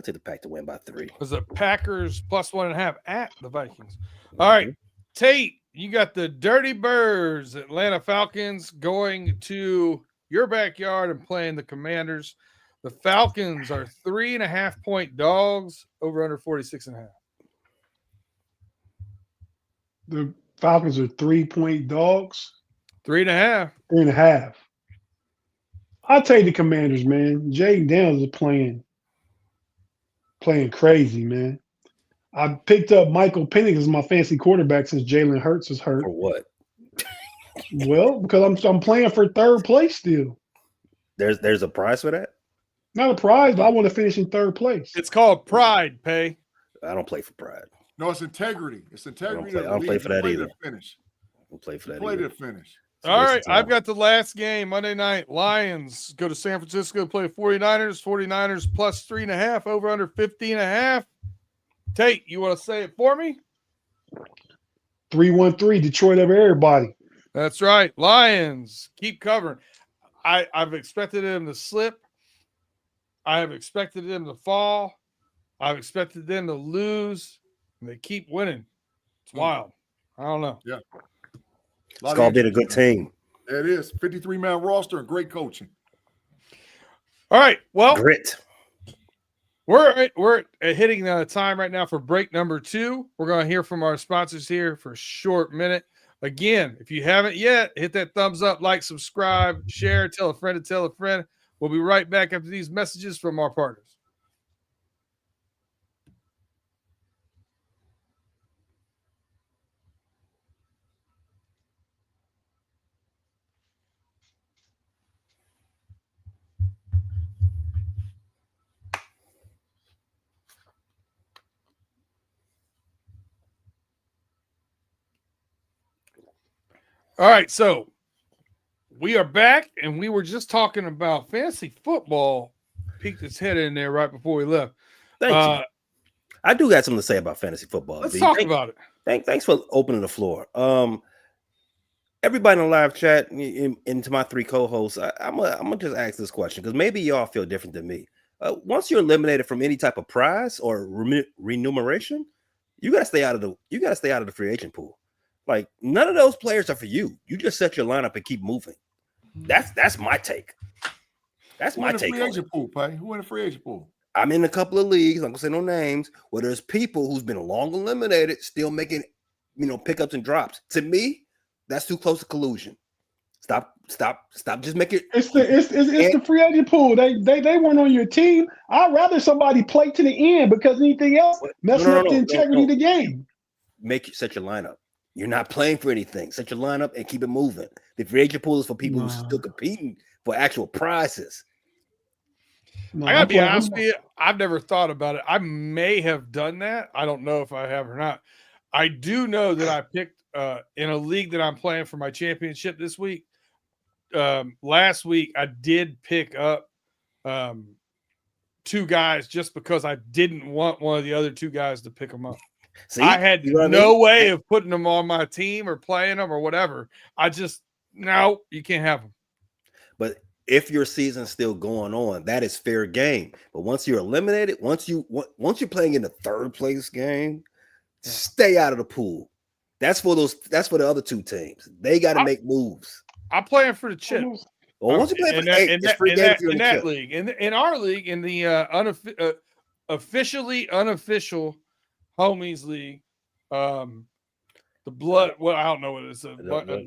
take the Pack to win by 3. It was the Packers plus 1.5 at the Vikings. All right. Tate, you got the Dirty Birds, Atlanta Falcons, going to your backyard and playing the Commanders. The Falcons are 3.5-point dogs, over under 46.5. The Falcons are 3-point dogs. 3.5. 3.5. I'll take the Commanders, man. Jaden Daniels is playing crazy, man. I picked up Michael Penix as my fantasy quarterback since Jalen Hurts is hurt. For what? Well, because I'm playing for third place still. There's a prize for that? Not a prize, but I want to finish in third place. It's called pride, Pay. I don't play for pride. No, it's integrity. It's integrity. I don't play for that either. Finish. I don't play for that Play either. to finish. All right, I've got the last game, Monday night. Lions go to San Francisco, play 49ers. 49ers plus 3.5, over under 50.5. Tate, you want to say it for me? 3-1-3, Detroit over everybody. That's right. Lions keep covering. I've expected them to slip. I have expected them to fall. I've expected them to lose. And they keep winning. It's wild. I don't know. Yeah. It's called being a good team. It is. 53-man roster and great coaching. All right. Well, Grit. We're hitting the time right now for break number 2. We're going to hear from our sponsors here for a short minute. Again, if you haven't yet, hit that thumbs up, like, subscribe, share, tell a friend to tell a friend. We'll be right back after these messages from our partners. All right, so we are back, and we were just talking about fantasy football. Peeked its head in there right before we left. Thank you. I do got something to say about fantasy football. Let's talk about it. Thanks for opening the floor. Everybody in the live chat, and to my 3 co-hosts, I'm gonna just ask this question because maybe y'all feel different than me. Once you're eliminated from any type of prize or remuneration, you gotta stay out of the free agent pool. Like, none of those players are for you. You just set your lineup and keep moving. That's my take. That's my take. Who in the free agent pool, Pay? Who in the free agent pool? I'm in a couple of leagues. I'm gonna say no names where there's people who's been long eliminated still making, pickups and drops. To me, that's too close to collusion. Stop. Just make it. It's the free agent pool. They weren't on your team. I'd rather somebody play to the end because anything else messes up the integrity of the game. Set your lineup. You're not playing for anything. Set your lineup and keep it moving. The free agent pool is for people who are still competing for actual prizes. I gotta be honest with you. I've never thought about it. I may have done that. I don't know if I have or not. I do know that I picked in a league that I'm playing for my championship this week. Last week I did pick up two guys just because I didn't want one of the other two guys to pick them up. See, I had you know what I no mean? way of putting them on my team or playing them or whatever. No, you can't have them. But if your season's still going on, that is fair game. But once you're eliminated, once you're playing in the third place game, stay out of the pool. That's for the other two teams. They got to make moves. I'm playing for the chip. Well, once you play for in that league, in our league, in the officially unofficial homies league, the blood. Well, I don't know what it is. Blood or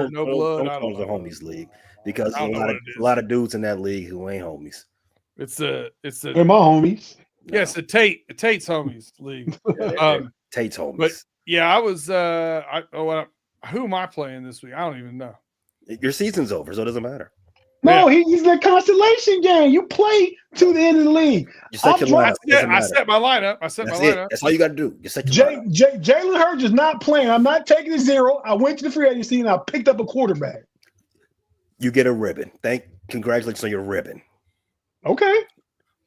no blood. Don't call it the homies league because there's a lot of dudes in that league who ain't homies. They're my homies. Yeah, it's Tate's homies league. Tate's homies. But yeah, I was. Who am I playing this week? I don't even know. Your season's over, so it doesn't matter. No, he's in the constellation game. You play to the end of the league. I set my lineup. That's all you got to do. You set your lineup. Jalen Hurts is not playing. I'm not taking a 0. I went to the free agency and I picked up a quarterback. You get a ribbon. Congratulations on your ribbon. Okay.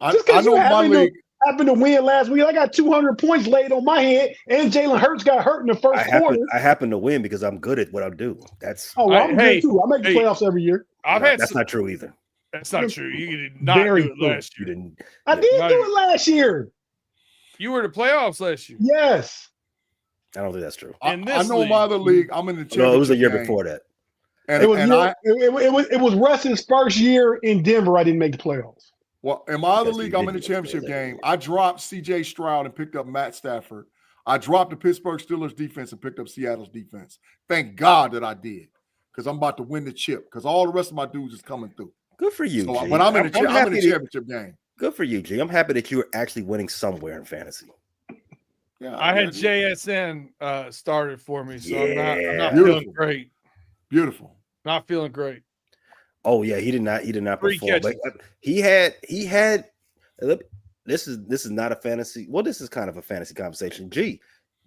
I know my league happened to win last week. I got 200 points laid on my head, and Jalen Hurts got hurt in the first quarter. I happen to win because I'm good at what I do. I'm good too. I make the playoffs every year. That's not true either. That's not true. You did not do it last year. I did do it last year. You were in the playoffs last year. Yes. I don't think that's true. I know my other league. I'm in the championship. No, it was a year before that. And it was Russ's first year in Denver. I didn't make the playoffs. Well, in my other league, I'm in the championship game. I dropped C.J. Stroud and picked up Matt Stafford. I dropped the Pittsburgh Steelers defense and picked up Seattle's defense. Thank God that I did, because I'm about to win the chip, because all the rest of my dudes is coming through. Good for you, so G. When I'm in the championship game. Good for you, G. I'm happy that you are actually winning somewhere in fantasy. Yeah, I had JSN started for me, so I'm not feeling great. Beautiful. Not feeling great. Oh yeah, he did not perform. But he had. This is not a fantasy. Well, this is kind of a fantasy conversation. Gee,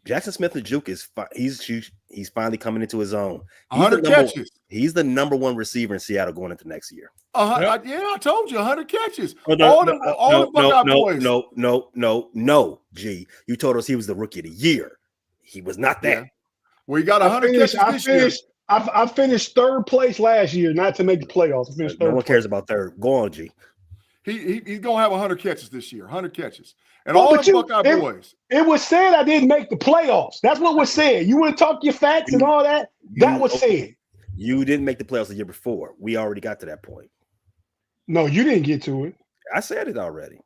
Jackson Smith and Juke he's finally coming into his own. 100 catches. He's the number one receiver in Seattle going into next year. Yeah, I told you 100 catches. All the Buckeye boys. No, G. You told us he was the rookie of the year. He was not that. Yeah. Well, he got 100 catches this year. I finished third place last year, not to make the playoffs. No one cares about third. Go on, G. He's gonna have 100 catches this year. 100 catches, and all the Buckeye boys. It was said I didn't make the playoffs. That's what was said. You want to talk your facts and all that? That was said. You didn't make the playoffs the year before. We already got to that point. No, you didn't get to it. I said it already.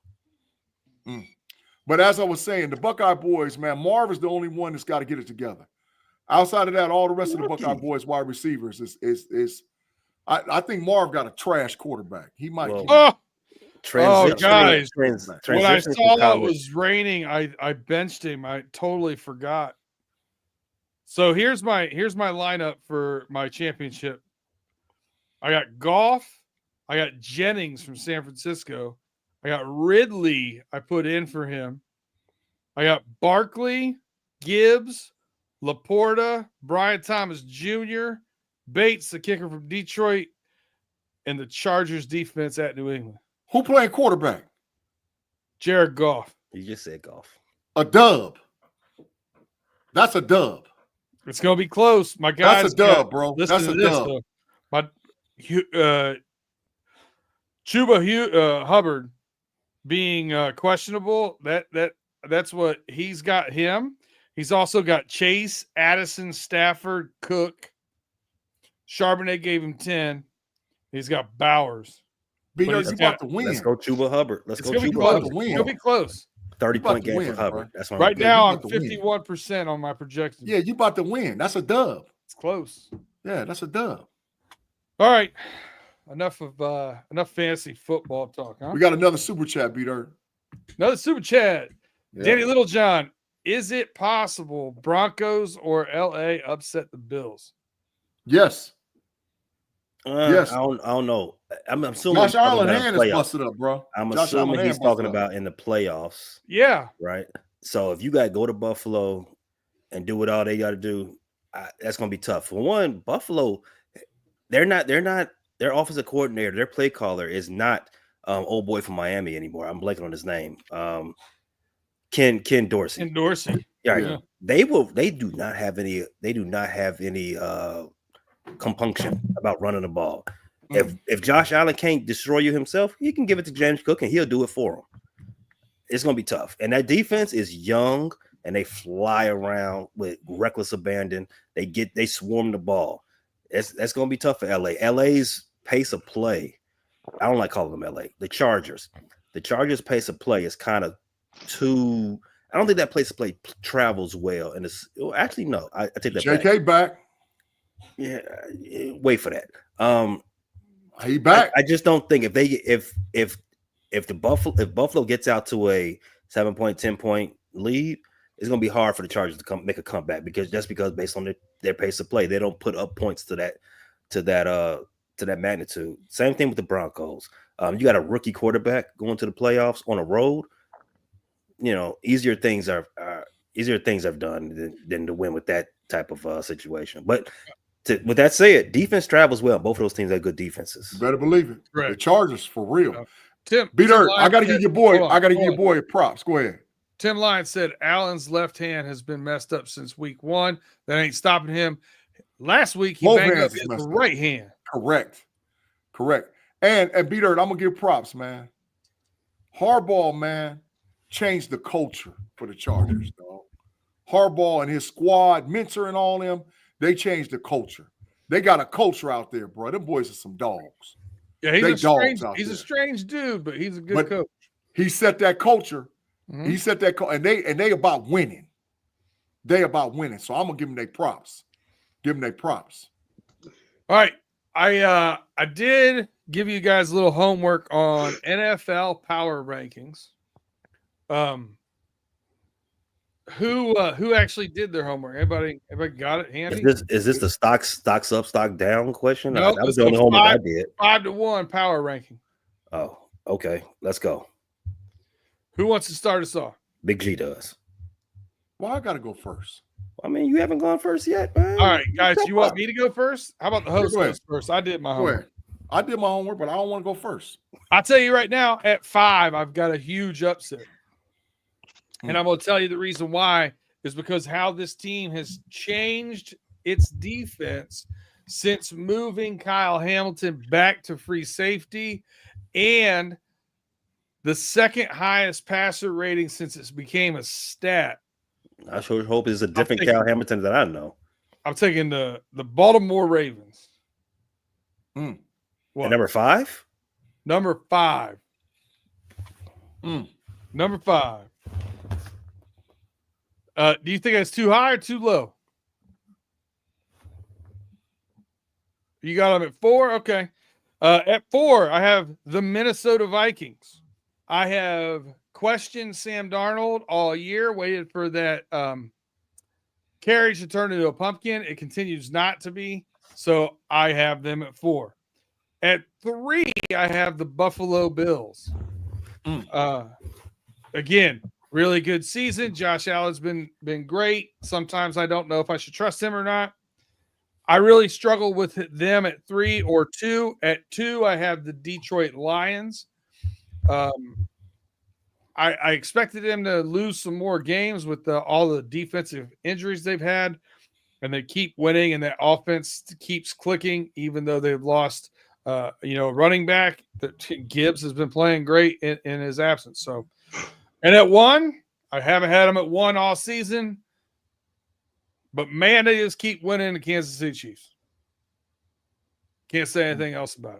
But as I was saying, the Buckeye boys, man, Marv is the only one that's got to get it together. Outside of that, all the rest of the Buckeye boys wide receivers is I think Marv got a trash quarterback. He might. Guys, when I saw it was raining, I benched him. I totally forgot. So here's my lineup for my championship. I got Goff. I got Jennings from San Francisco. I got Ridley. I put in for him. I got Barkley, Gibbs, Laporta, Brian Thomas Jr., Bates, the kicker from Detroit, and the Chargers defense at New England. Who playing quarterback? Jared Goff. You just said Goff. A dub. That's a dub. It's going to be close. My guys. That's a dub, bro. That's a dub. Though. My Chuba Hubbard being questionable, that's what he's got him. He's also got Chase, Addison, Stafford, Cook. Charbonnet gave him 10. He's got Bowers. He's about to win. Let's go Chuba Hubbard. It's going to be close. It's going to be close. 30-point game for Hubbard. That's right now. I'm 51% on my projection. Yeah, you about to win. That's a dub. It's close. Yeah, that's a dub. All right. Enough fantasy football talk, huh? We got another super chat, Peter. Another super chat. Yeah. Danny Littlejohn. Is it possible Broncos or LA upset the Bills? Yes. Yes. I don't know. I'm assuming Josh Allen hand is busted up, bro. I'm assuming he's talking about in the playoffs. Yeah. Right. So if you got to go to Buffalo and do what all they got to do, that's going to be tough. For one, Buffalo, their offensive coordinator, their play caller is not old boy from Miami anymore. I'm blanking on his name. Ken Dorsey. And Dorsey. Yeah, Yeah. they do not have any compunction about running the ball. If Josh Allen can't destroy you himself, he can give it to James Cook and he'll do it for him. It's gonna be tough. And that defense is young and they fly around with reckless abandon. They swarm the ball. That's gonna be tough for LA. LA's pace of play. I don't like calling them LA. The Chargers pace of play is kind of too. I don't think that pace of play travels well. And actually no. I take that JK back. Yeah, wait for that. He back. I just don't think if Buffalo gets out to a 7-point, 10-point lead, it's gonna be hard for the Chargers to make a comeback because based on their pace of play, they don't put up points to that magnitude. Same thing with the Broncos. You got a rookie quarterback going to the playoffs on a road. You know, easier things I've done than to win with that type of situation. But with that said, defense travels well. Both of those teams have good defenses. You better believe it. Right. The Chargers for real. Tim, B-Dirt, I got to Lyons give your boy. said- I got to give your boy props. Go ahead. Tim Lyons said Allen's left hand has been messed up since week 1. That ain't stopping him. Last week he Both banged hands up is his messed up. right hand. Correct. And B-Dirt, I'm gonna give props, man. Harbaugh, man, changed the culture for the Chargers, dog. Harbaugh and his squad, Minter and all them, they changed the culture. They got a culture out there, bro. Them boys are some dogs. Yeah, They he's dogs out a there. strange dude, but he's a good But coach. He set that culture. Mhm. He set that and they about winning. They about winning. So I'm gonna give them their props. Give them their props. All right. I did give you guys a little homework on NFL power rankings. Who actually did their homework? Everybody got it handy? Is this the stocks up, stock down question? Nope, That was it's the only the homework I did. 5-1 power ranking. Oh, okay. Let's go. Who wants to start us off? Big-G does. Well, I gotta go first. I mean, you haven't gone first yet, man. All right, guys, you want me to go first? How about the host Go ahead. goes first? I did my Go homework. ahead. I did my homework, but I don't want to go first. I'll tell you right now, at 5, I've got a huge upset. And I'm going to tell you the reason why is because how this team has changed its defense since moving Kyle Hamilton back to free safety and the second highest passer rating since it became a stat. I sure hope it's a different Kyle Hamilton than I know. I'm taking the Baltimore Ravens. What? At number 5? Number 5. Number 5. Do you think that's too high or too low? You got them at 4? Okay. At 4, I have the Minnesota Vikings. I have questioned Sam Darnold all year, waited for that carriage to turn into a pumpkin. It continues not to be. So I have them at 4. At 3, I have the Buffalo Bills. Again, really good season. Josh Allen's been great. Sometimes I don't know if I should trust him or not. I really struggle with them at 3 or 2. At 2, I have the Detroit Lions. I expected them to lose some more games with all the defensive injuries they've had, and they keep winning, and that offense keeps clicking, even though they've lost running back. Gibbs has been playing great in his absence. So, and at 1, I haven't had them at 1 all season, but man, they just keep winning the Kansas City Chiefs. Can't say anything else about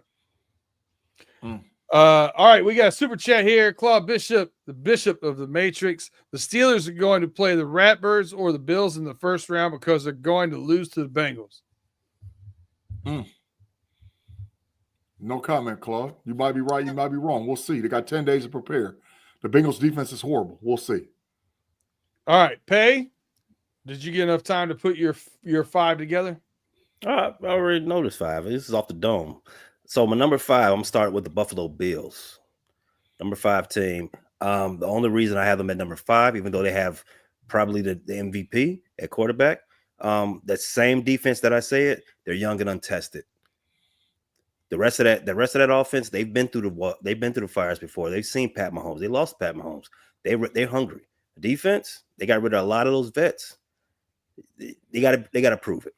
it. All right, we got a super chat here. Claude Bishop, the Bishop of the Matrix. The Steelers are going to play the Ratbirds or the Bills in the first round because they're going to lose to the Bengals. No comment, Claude. You might be right. You might be wrong. We'll see. They got 10 days to prepare. The Bengals defense is horrible. We'll see. All right, Pay. Did you get enough time to put your 5 together? I already noticed 5. This is off the dome. So my number 5, I'm starting with the Buffalo Bills. Number 5 team. The only reason I have them at number 5, even though they have probably the MVP at quarterback, that same defense that I said, they're young and untested. The rest of that offense, they've been through the fires before. They've seen Pat Mahomes. They lost Pat Mahomes. They're hungry. The defense, they got rid of a lot of those vets. They gotta prove it.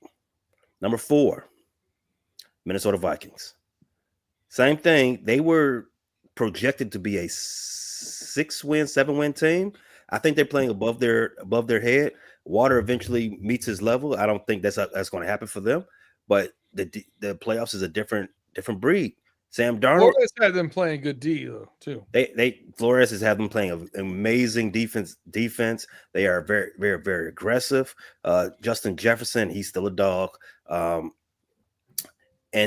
Number 4, Minnesota Vikings. Same thing. They were projected to be a 6-win, 7-win team. I think they're playing above their head. Water eventually meets his level. I don't think that's going to happen for them. But the playoffs is a different flores Sam Darnold had them playing good D though too. Flores has had them playing an amazing defense. They are very, very, very aggressive. Justin Jefferson, he's still a dog. And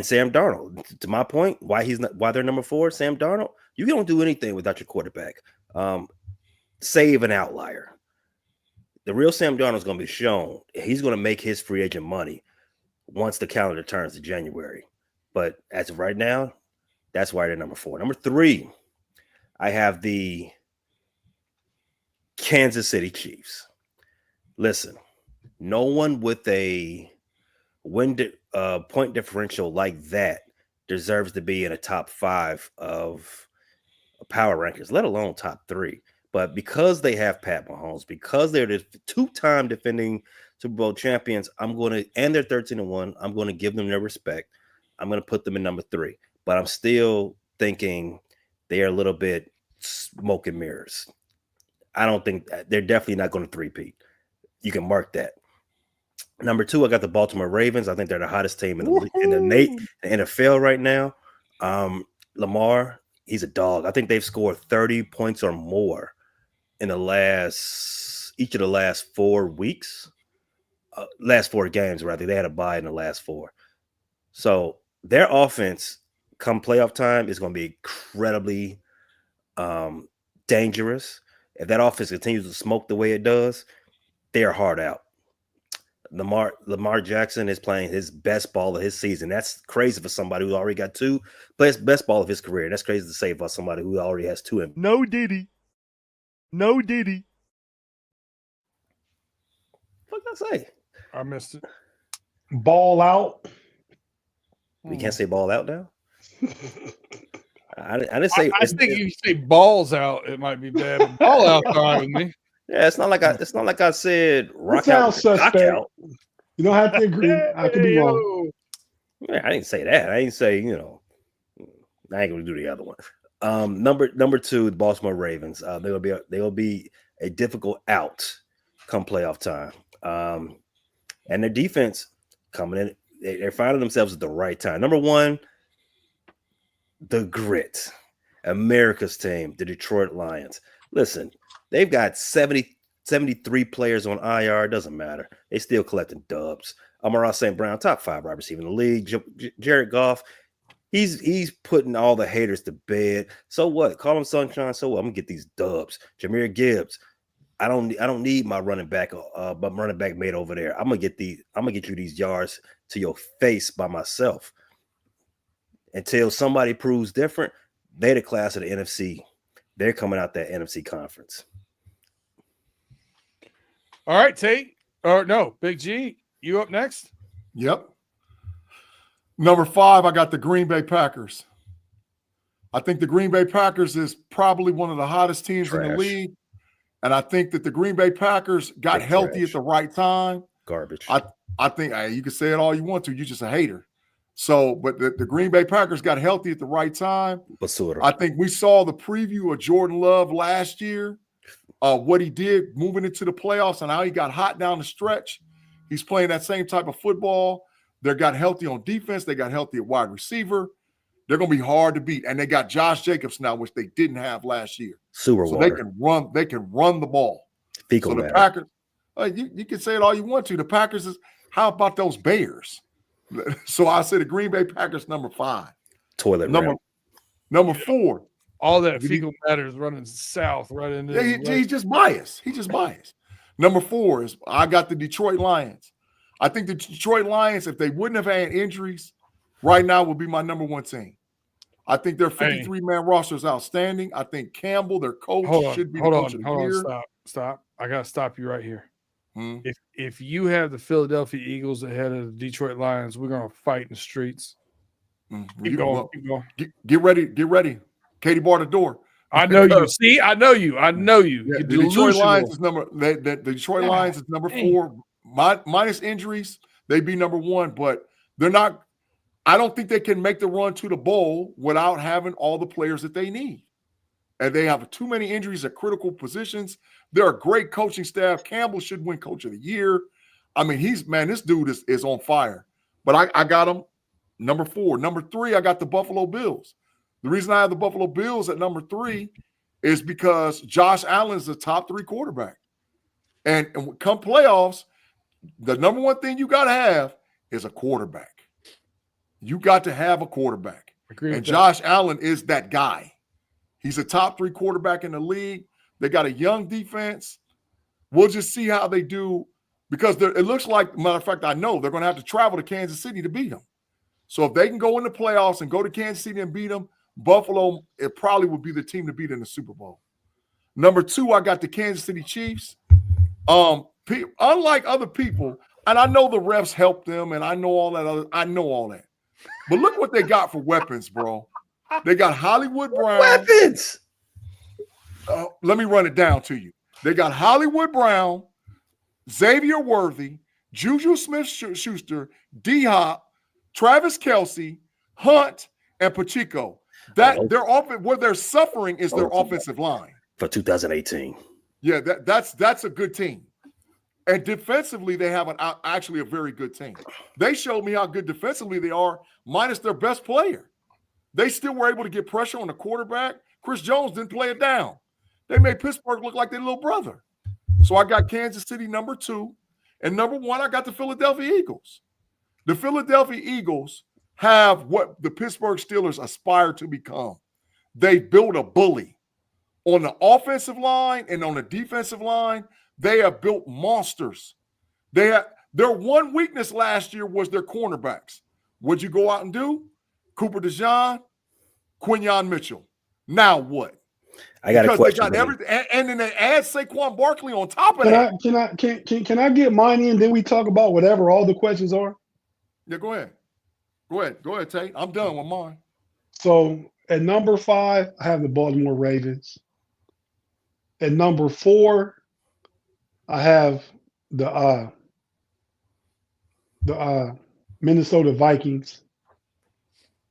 Sam Darnold, to my point, why they're number 4, Sam Darnold, you don't do anything without your quarterback. Save an outlier. The real Sam Darnold is going to be shown. He's going to make his free agent money once the calendar turns to January. But as of right now, that's why they're number 4. Number 3, I have the Kansas City Chiefs. Listen, no one with a point differential like that deserves to be in a top 5 of power rankings, let alone top 3. But because they have Pat Mahomes, because they're the 2-time defending Super Bowl champions, and they're 13-1, I'm going to give them their respect. I'm going to put them in number 3. But I'm still thinking they are a little bit smoke and mirrors. I don't think they're definitely not going to three-peat. You can mark that. Number 2, I got the Baltimore Ravens. I think they're the hottest team in the NFL right now. Lamar, he's a dog. I think they've scored 30 points or more in each of the last 4 weeks. Last 4 games, rather. They had a bye in the last 4. So their offense, come playoff time, is going to be incredibly dangerous. If that offense continues to smoke the way it does, they are hard out. Lamar Jackson is playing his best ball of his season. That's crazy for somebody who already got 2 best ball of his career. That's crazy to say about somebody who already has 2. No Diddy. What did I say? I missed it. Ball out. You can't say ball out now. I didn't say. I think if you say balls out, it might be bad. But ball out, fine with me. Yeah, it's not like I said rock Sounds out. suspect. Out. You don't have to agree. I could be wrong. Yeah, I didn't say that. I didn't say, I ain't gonna do the other one. Number 2, the Baltimore Ravens. They'll be a difficult out come playoff time. And their defense coming in, they're finding themselves at the right time. Number 1, the grit, America's team, the Detroit Lions. Listen, they've got 73 players on IR. It doesn't matter. They still collecting dubs. Amon-Ra St. Brown, top 5 wide receiver in the league. Jared Goff, he's putting all the haters to bed. So what? Call him sunshine. So what? I'm gonna get these dubs. Jahmyr Gibbs. I don't need my running back mate over there. I'm gonna get you these yards to your face by myself. Until somebody proves different, they're the class of the NFC. They're coming out that NFC conference. All right, Tate. Or no, Big G, you up next? Yep. Number 5, I got the Green Bay Packers. I think the Green Bay Packers is probably one of the hottest teams in the league. And I think that the Green Bay Packers got healthy at the right time. Garbage. I think you can say it all you want to. You're just a hater. So, but the Green Bay Packers got healthy at the right time. Basura. I think we saw the preview of Jordan Love last year, what he did moving into the playoffs and how he got hot down the stretch. He's playing that same type of football. They got healthy on defense. They got healthy at wide receiver. They're going to be hard to beat. And they got Josh Jacobs now, which they didn't have last year. Sewer so water. They can run the ball. Fecal so the matter. Packers, you can say it all you want to. The Packers is, how about those Bears? So I say the Green Bay Packers number 5. Toilet number 4. All that fecal matter is running south right into. Yeah, he's just biased. Number 4 is I got the Detroit Lions. I think the Detroit Lions, if they wouldn't have had injuries, right now would be my number 1 team. I think their 53-man roster is outstanding. I think Campbell, their coach, should be the coach of the year. Stop. I got to stop you right here. If you have the Philadelphia Eagles ahead of the Detroit Lions, we're going to fight in the streets. Keep going. Keep going. Get ready. Get ready. Katie bar the door. I know you. See, I know you. I know you. Yeah, You're the Detroit Lions delusional. is the Detroit Lions is number 4. Minus injuries, they'd be number 1, but they're not. I don't think they can make the run to the bowl without having all the players that they need. And they have too many injuries at critical positions. They're a great coaching staff. Campbell should win Coach of the Year. I mean, this dude is on fire. But I got him number 4. Number 3, I got the Buffalo Bills. The reason I have the Buffalo Bills at number 3 is because Josh Allen is the top 3 quarterback. And come playoffs, the number one thing you got to have is a quarterback. You got to have a quarterback. And Josh Allen is that guy. He's a top 3 quarterback in the league. They got a young defense. We'll just see how they do because it looks like, matter of fact, I know they're going to have to travel to Kansas City to beat them. So if they can go in the playoffs and go to Kansas City and beat them, Buffalo, it probably would be the team to beat in the Super Bowl. Number 2, I got the Kansas City Chiefs. Unlike other people, and I know the refs helped them, and I know all that. But look what they got for weapons, bro. They got Hollywood Brown. Weapons. Let me run it down to you. They got Hollywood Brown, Xavier Worthy, Juju Smith-Schuster, D-Hop, Travis Kelce, Hunt, and Pacheco. Their offense, where they're suffering is their offensive line for 2018. Yeah, that's a good team. And defensively, they have actually a very good team. They showed me how good defensively they are, minus their best player. They still were able to get pressure on the quarterback. Chris Jones didn't play it down. They made Pittsburgh look like their little brother. So I got Kansas City number 2. And number 1, I got the Philadelphia Eagles. The Philadelphia Eagles have what the Pittsburgh Steelers aspire to become. They built a bully. On the offensive line and on the defensive line, they have built monsters. Their one weakness last year was their cornerbacks. What'd you go out and do? Cooper DeJean, Quinyon Mitchell. Now what? I got a question. They got everything, and then they add Saquon Barkley on top of that. Can I get mine in? Then we talk about whatever all the questions are. Yeah, go ahead. Go ahead, Tate. I'm done with mine. So at number 5, I have the Baltimore Ravens. At number 4, I have the Minnesota Vikings.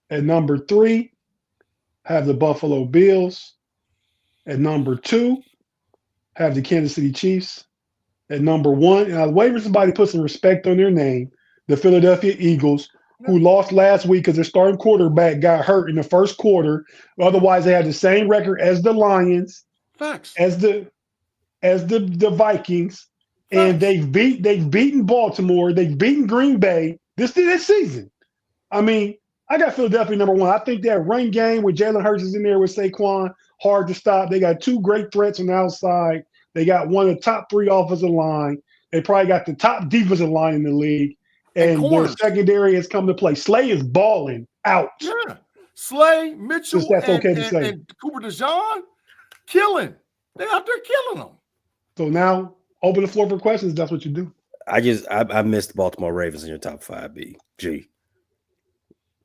At number 3, I have the Buffalo Bills. At number 2, I have the Kansas City Chiefs. At number 1, and I was waiting for somebody to put some respect on their name, the Philadelphia Eagles, who lost last week because their starting quarterback got hurt in the first quarter. Otherwise, they had the same record as the Lions, Facts. as the Vikings, and they've beaten Baltimore, they've beaten Green Bay this season. I mean, I got Philadelphia number 1. I think that run game with Jalen Hurts is in there with Saquon, hard to stop. They got 2 great threats on the outside. They got one of the top 3 offensive line. They probably got the top defensive line in the league. And their secondary has come to play. Slay is balling out. Yeah. Slay, Mitchell, and Cooper DeJean, killing. They're out there killing them. So now, open the floor for questions. That's what you do. I missed the Baltimore Ravens in your top 5, G.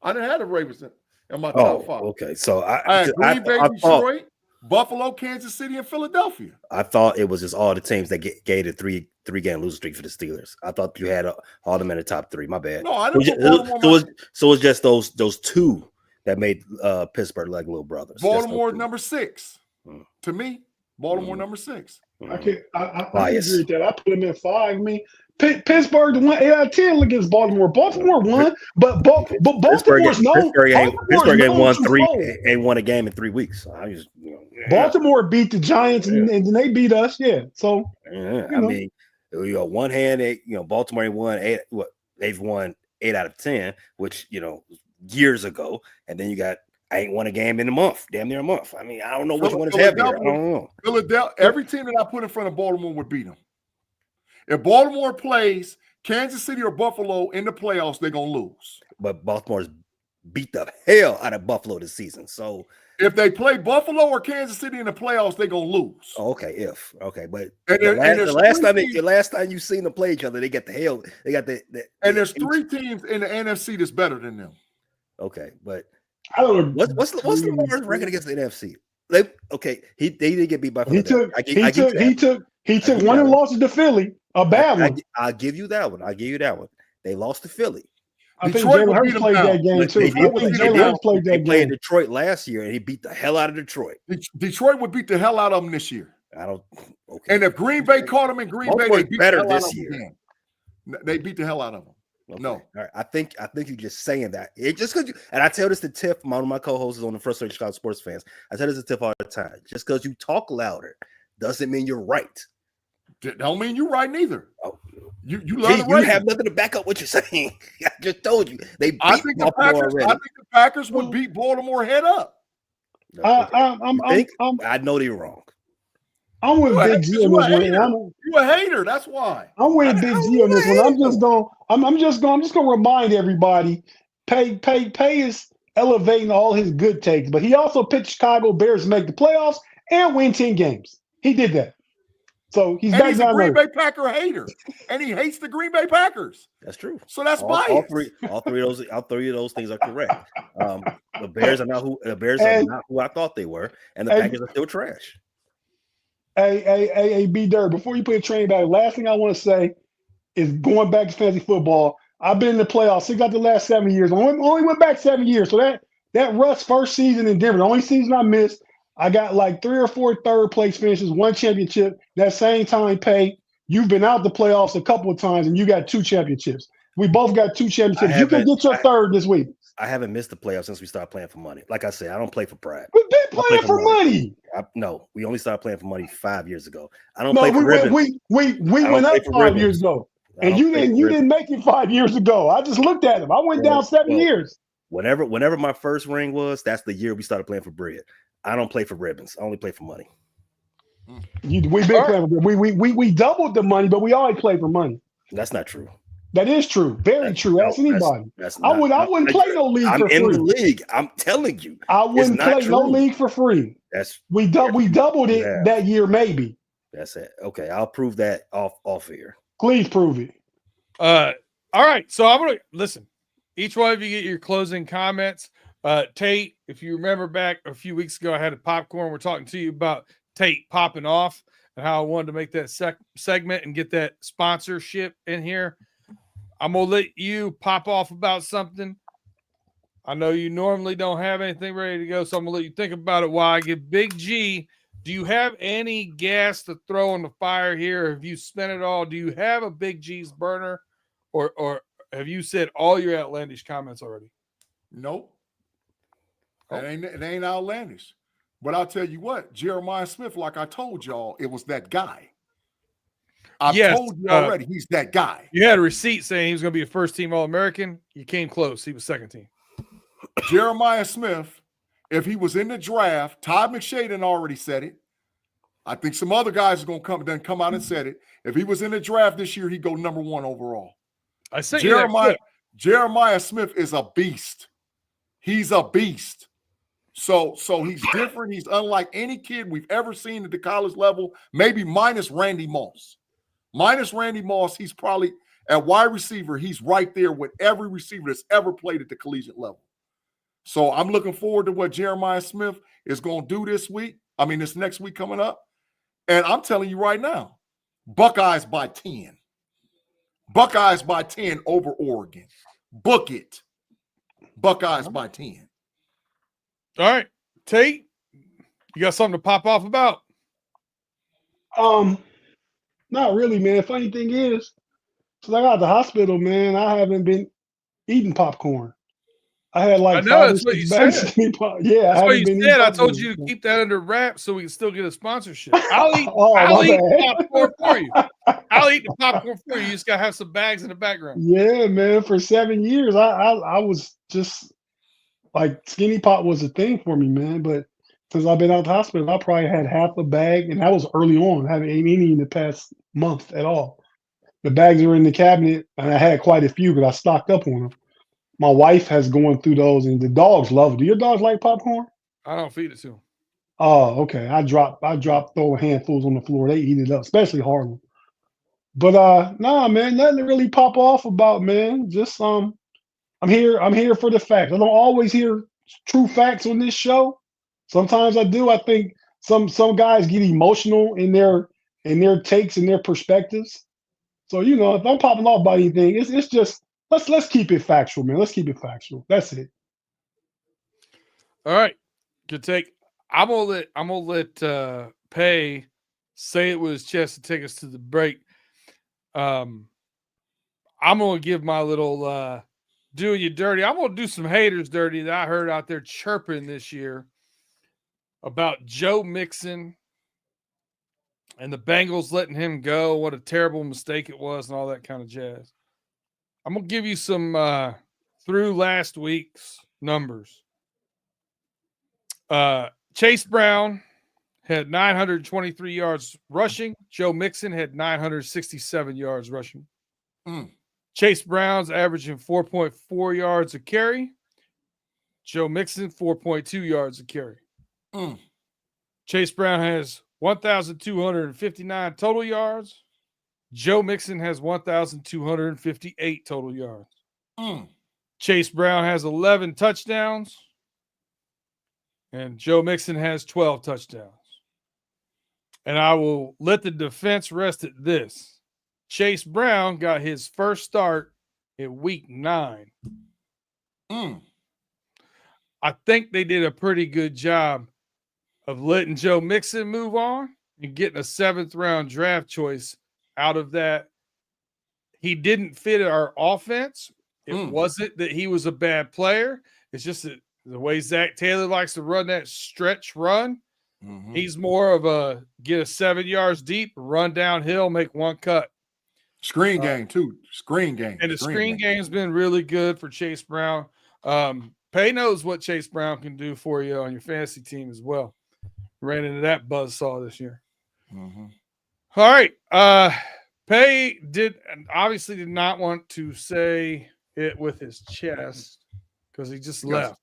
I didn't have the Ravens in my top 5. Okay. So I had Green Bay, Detroit, Buffalo, Kansas City, and Philadelphia. I thought it was just all the teams that gave a three-game losing streak for the Steelers. I thought you had all them in the top 3. My bad. No, I didn't. So it's just those 2 that made Pittsburgh like little brothers. Baltimore number 6. To me, Baltimore number 6. I agree with that. I put them at 5. I mean, Pittsburgh won 8 out of 10 against Baltimore. Baltimore won, but Baltimore's known. Pittsburgh ain't won a game in 3 weeks. So Baltimore beat the Giants and then they beat us. Yeah. So I mean, one hand, Baltimore won 8. They've won 8 out of 10, which years ago, and then you got. I ain't won a game in a month, damn near a month. I mean, I don't know which one is heavier. I don't know. Philadelphia, every team that I put in front of Baltimore would beat them. If Baltimore plays Kansas City or Buffalo in the playoffs, they're going to lose. But Baltimore's beat the hell out of Buffalo this season. So if they play Buffalo or Kansas City in the playoffs, they're going to lose. Oh, okay, but the last time you seen them play each other, they got the hell. They got the and there's 3 teams in the NFC that's better than them. Okay, but I don't know. what's Lamar's record against the NFC? They did get beat by He Philadelphia. took give one you of that the losses to Philly, a bad one. I'll give you that one. I'll give you that one. They lost to Philly. I think Detroit Jalen would Hurts beat 'em played down. that game But too. they I did- think they Jalen did. Hurts played They that played game. Detroit last year, and he beat the hell out of Detroit. Detroit would beat the hell out of them this year. I don't. Okay. And if Green Bay caught them in Green Bay, Baltimore's they beat better the hell out this of them year. again. They beat the hell out of them. Okay. No. All right. I think you're just saying that. It just because and I tell this to Tiff, one of my co-hosts on the Frustrated Chicago Sports Fans. I tell this to Tiff all the time. Just because you talk louder doesn't mean you're right. Don't mean you're right neither. Oh, you love the you Ravens. have nothing to back up what you're saying. I just told you they beat I think the Packers would beat Baltimore head up. I know they're wrong. I'm with Big G on this one. You a hater? That's why. I'm with Big G on this one. I'm just gonna remind everybody. Pay is elevating all his good takes, but he also picked Chicago Bears to make the playoffs and win 10 games. He did that. So he's a Green Bay Packer hater, and he hates the Green Bay Packers. That's true. So that's bias. All three of those things are correct. The Bears are not who I thought they were, and the Packers are still trash. Hey, B-Dirt, before you put a train back, last thing I want to say is going back to fantasy football. I've been in the playoffs 6 out of the last 7 years. Only went back 7 years. So that Russ first season in Denver, the only season I missed, I got like 3 or 4 third place finishes, 1 championship. That same time, Pay, you've been out the playoffs a couple of times and you got 2 championships. We both got 2 championships. You can get your third this week. I haven't missed the playoffs since we started playing for money. Like I said, I don't play for pride. We've been playing for money. No, we only started playing for money 5 years ago. I don't play for ribbons. We went up 5 years ago. And you didn't make it 5 years ago. I just looked at him. I went down 7 years. Whenever my first ring was, that's the year we started playing for bread. I don't play for ribbons. I only play for money. We've been playing for we doubled the money, but we always play for money. That's not true. That is true. Very true. Ask anybody. I wouldn't play no league for free. I'm in the league. I'm telling you. I wouldn't play no league for free. We doubled it that year, maybe. That's it. Okay, I'll prove that off here. Please prove it. All right. So I'm gonna listen. Each one of you get your closing comments. Tate, if you remember back a few weeks ago, I had a popcorn. We're talking to you about Tate popping off and how I wanted to make that segment and get that sponsorship in here. I'm going to let you pop off about something. I know you normally don't have anything ready to go, so I'm going to let you think about it while I give Big G. Do you have any gas to throw on the fire here? Have you spent it all? Do you have a Big G's burner? Or have you said all your outlandish comments already? Nope. It ain't outlandish. But I'll tell you what, Jeremiah Smith, like I told y'all, it was that guy. I've told you already, he's that guy. You had a receipt saying he was going to be a first-team All-American. You came close. He was second team. Jeremiah Smith, if he was in the draft, Todd McShaden already said it. I think some other guys are going to come out and said it. If he was in the draft this year, he'd go number 1 overall. I said Jeremiah Smith is a beast. He's a beast. So he's different. He's unlike any kid we've ever seen at the college level, maybe minus Randy Moss. Minus Randy Moss, he's probably at wide receiver. He's right there with every receiver that's ever played at the collegiate level. So I'm looking forward to what Jeremiah Smith is going to do this next week coming up. And I'm telling you right now, Buckeyes by 10. Buckeyes by 10 over Oregon. Book it. Buckeyes by 10. All right. Tate, you got something to pop off about? Not really, man. Funny thing is, since I got out of the hospital, man, I haven't been eating popcorn. I had like I know, that's what you said. Yeah, that's what you said. I told you to keep that under wraps so we can still get a sponsorship. I'll eat the popcorn for you. I'll eat the popcorn for you. You just gotta have some bags in the background. Yeah, man. For 7 years, I was just like skinny pop was a thing for me, man. But since I've been out of the hospital, I probably had half a bag, and that was early on. I haven't eaten any in the past month at all. The bags are in the cabinet, and I had quite a few because I stocked up on them. My wife has gone through those, and the dogs love it. Do your dogs like popcorn? I don't feed it to them. Oh, okay. I drop throw handfuls on the floor. They eat it up, especially Harlem. But nah, man, nothing to really pop off about, man. Just I'm here for the facts. I don't always hear true facts on this show. Sometimes I do. I think some guys get emotional in their takes and their perspectives. So if I'm popping off about anything, it's just let's keep it factual, man. Let's keep it factual. That's it. All right, good take. I'm gonna let Pay say it with his chest to take us to the break. I'm gonna give my little doing you dirty. I'm gonna do some haters dirty that I heard out there chirping this year about Joe Mixon and the Bengals letting him go. What a terrible mistake it was, and all that kind of jazz. I'm gonna give you some through last week's numbers. Chase Brown had 923 yards rushing. Joe Mixon had 967 yards rushing. Chase Brown's averaging 4.4 yards a carry. Joe Mixon, 4.2 yards a carry. Chase Brown has 1,259 total yards. Joe Mixon has 1,258 total yards. Chase Brown has 11 touchdowns. And Joe Mixon has 12 touchdowns. And I will let the defense rest at this. Chase Brown got his first start in week 9. I think they did a pretty good job of letting Joe Mixon move on and getting a 7th round draft choice out of that. He didn't fit our offense. It wasn't that he was a bad player. It's just that the way Zach Taylor likes to run that stretch run, he's more of a get a 7 yards deep, run downhill, make one cut. Screen game, too. Screen game. And the screen game's been really good for Chase Brown. Pay knows what Chase Brown can do for you on your fantasy team as well. Ran into that buzzsaw this year. All right. Pay obviously did not want to say it with his chest because he just left.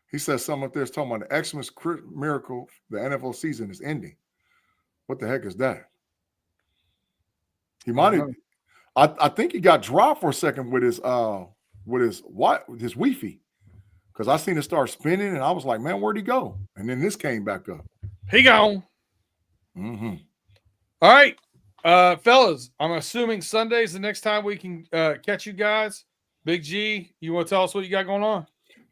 He says something up there is talking about the Xmas miracle. The NFL season is ending. What the heck is that? He might have. I think he got dropped for a second with his Wi-Fi, because I seen it start spinning and I was like, man, where'd he go? And then this came back up. He gone. All right, fellas. I'm assuming Sunday's the next time we can catch you guys. Big G, you want to tell us what you got going on?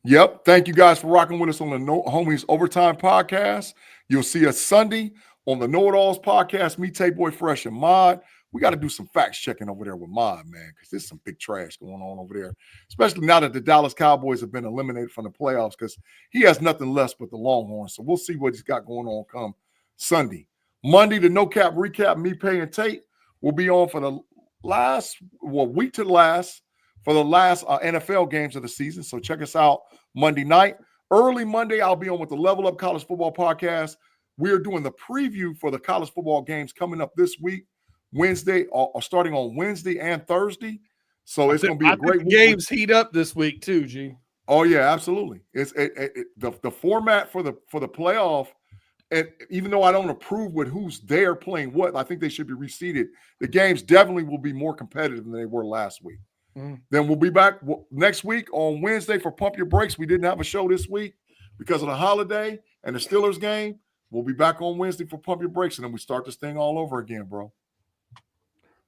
Yep. Thank you guys for rocking with us on the Homies Overtime Podcast. You'll see us Sunday on the Know It Alls Podcast. Me, Tate Boy Fresh, and Mod. We got to do some facts checking over there with Mod, man, because there's some big trash going on over there, especially now that the Dallas Cowboys have been eliminated from the playoffs, because he has nothing less but the Longhorns. So we'll see what he's got going on come Sunday. Monday, the No Cap Recap, me, Pay, and Tate will be on for the week to last for the last NFL games of the season. So check us out Monday night. Early Monday, I'll be on with the Level Up College Football Podcast. We are doing the preview for the college football games coming up this week, Wednesday, or starting on Wednesday and Thursday. So it's going to be a great week. Games heat up this week too, G. Oh yeah, absolutely. It's the format for the playoff. And even though I don't approve with who's there playing what, I think they should be reseeded. The games definitely will be more competitive than they were last week. Then we'll be back next week on Wednesday for Pump Your Brakes. We didn't have a show this week because of the holiday and the Steelers game. We'll be back on Wednesday for Pump Your Brakes, and then we start this thing all over again, bro.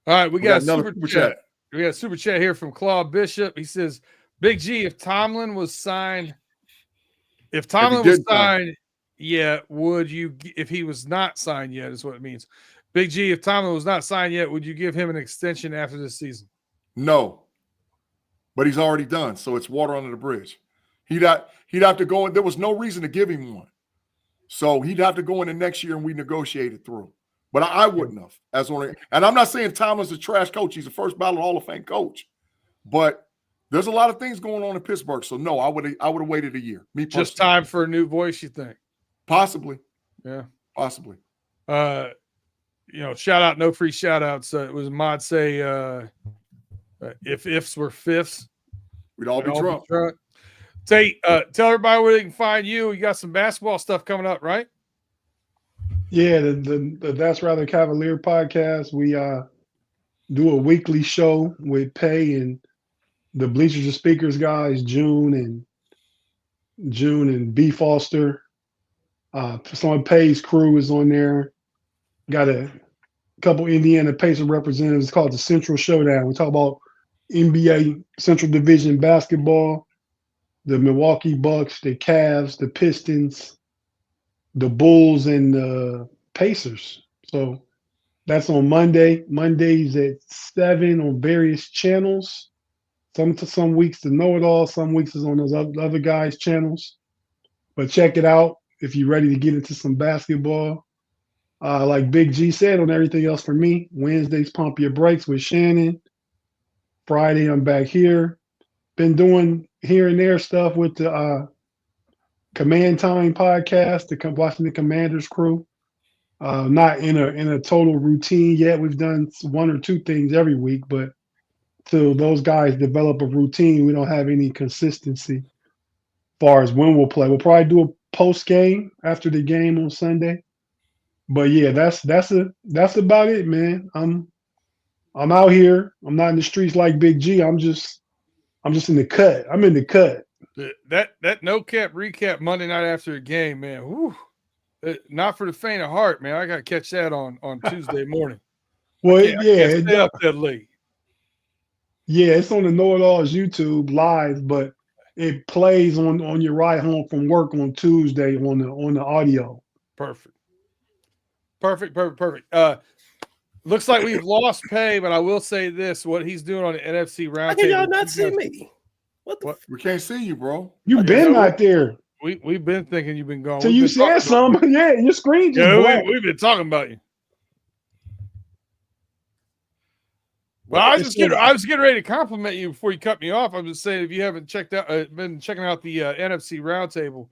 All right, we got another super chat. We got a super chat here from Claude Bishop. He says, Big G, if Tomlin was signed yet, would you, if he was not signed yet, is what it means. Big G, if Tomlin was not signed yet, would you give him an extension after this season? No, but he's already done, so it's water under the bridge. He'd have to go in. There was no reason to give him one. So he'd have to go in the next year and we negotiate it through. But I wouldn't have. And I'm not saying Tomlin's a trash coach. He's a first ballot Hall of Fame coach. But there's a lot of things going on in Pittsburgh. So no, I would have waited a year. Me personally. Just time for a new voice, you think? Possibly. Yeah. Possibly. Shout out, no free shout outs. It was Mod say if ifs were fifths, we'd all be drunk. Tate, tell everybody where they can find you. You got some basketball stuff coming up, right? Yeah, the That's Rather Cavalier podcast. We do a weekly show with Pay and the Bleachers and Speakers guys, June and B Foster. Some of Pay's crew is on there. Got a couple Indiana Pacer representatives. It's called the Central Showdown. We talk about NBA Central Division basketball, the Milwaukee Bucks, the Cavs, the Pistons, the Bulls, and the Pacers. So that's on Monday. Mondays at 7 on various channels. Some weeks to Know It All, some weeks is on those other guys' channels. But check it out if you're ready to get into some basketball. Like Big G said, on everything else for me, Wednesdays, Pump Your Brakes with Shannon. Friday, I'm back here. Been doing here and there stuff with the Command Time podcast, watching the Commanders crew. Not in a total routine yet. We've done 1 or 2 things every week, but till those guys develop a routine, we don't have any consistency as far as when we'll play. We'll probably do a post game after the game on Sunday. But yeah, that's about it, man. I'm out here. I'm not in the streets like Big G. I'm just in the cut. I'm in the cut. That no cap recap Monday night after a game, man. Whew. Not for the faint of heart, man. I got to catch that on Tuesday morning. Well, I can't stay up that late. Yeah, it's on the Know It All's YouTube live, but it plays on your ride home from work on Tuesday on the audio. Perfect. Looks like we've lost Pay, but I will say this: what he's doing on the NFC roundtable. How can y'all not see me? What? We can't see you, bro. You've been out there. We've been thinking you've been gone. So you said something, yeah. Your screen just black. We've been talking about you. Well, I was getting ready to compliment you before you cut me off. I'm just saying, if you haven't been checking out the NFC roundtable,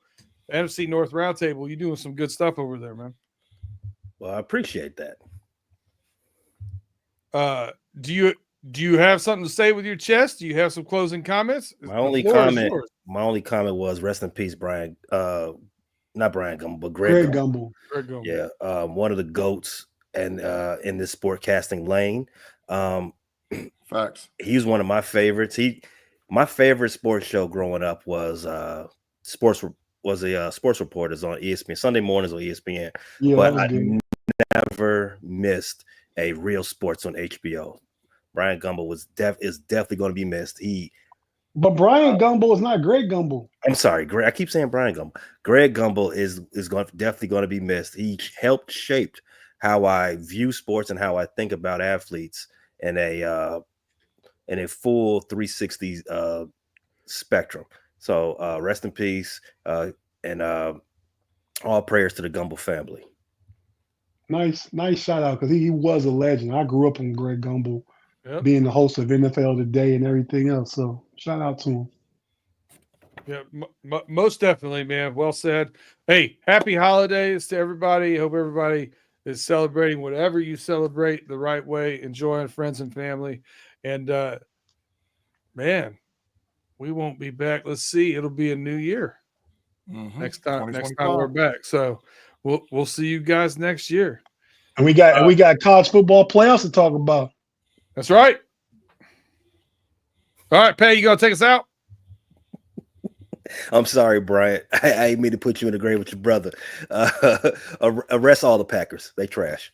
NFC North roundtable, you're doing some good stuff over there, man. Well, I appreciate that. Do you have something to say with your chest? Do you have some closing comments? My only comment was rest in peace, Brian. Not Brian Gumbel, but Greg Gumbel. Yeah, one of the GOATs and in this sportcasting lane. Facts. He's one of my favorites. My favorite sports show growing up was Sports Reporters on ESPN, Sunday mornings on ESPN. Yeah, but I never missed a Real Sports on HBO. Brian Gumbel is definitely going to be missed. But Brian Gumbel is not Greg Gumbel. I'm sorry, Greg. I keep saying Brian Gumbel. Greg Gumbel is definitely going to be missed. He helped shape how I view sports and how I think about athletes in a full 360 spectrum. So rest in peace, and all prayers to the Gumbel family. Nice shout out, because he was a legend. I grew up on Greg Gumbel, being the host of NFL Today and everything else. So shout out to him. Yeah, most definitely, man. Well said. Hey, happy holidays to everybody. Hope everybody is celebrating whatever you celebrate the right way, enjoying friends and family. And man, we won't be back. Let's see. It'll be a new year. Mm-hmm. Next time we're back. So we'll see you guys next year. And we got college football playoffs to talk about. That's right. All right, Pay, you gonna take us out? I'm sorry, Brian. I ain't mean to put you in the grave with your brother. Arrest all the Packers. They trash.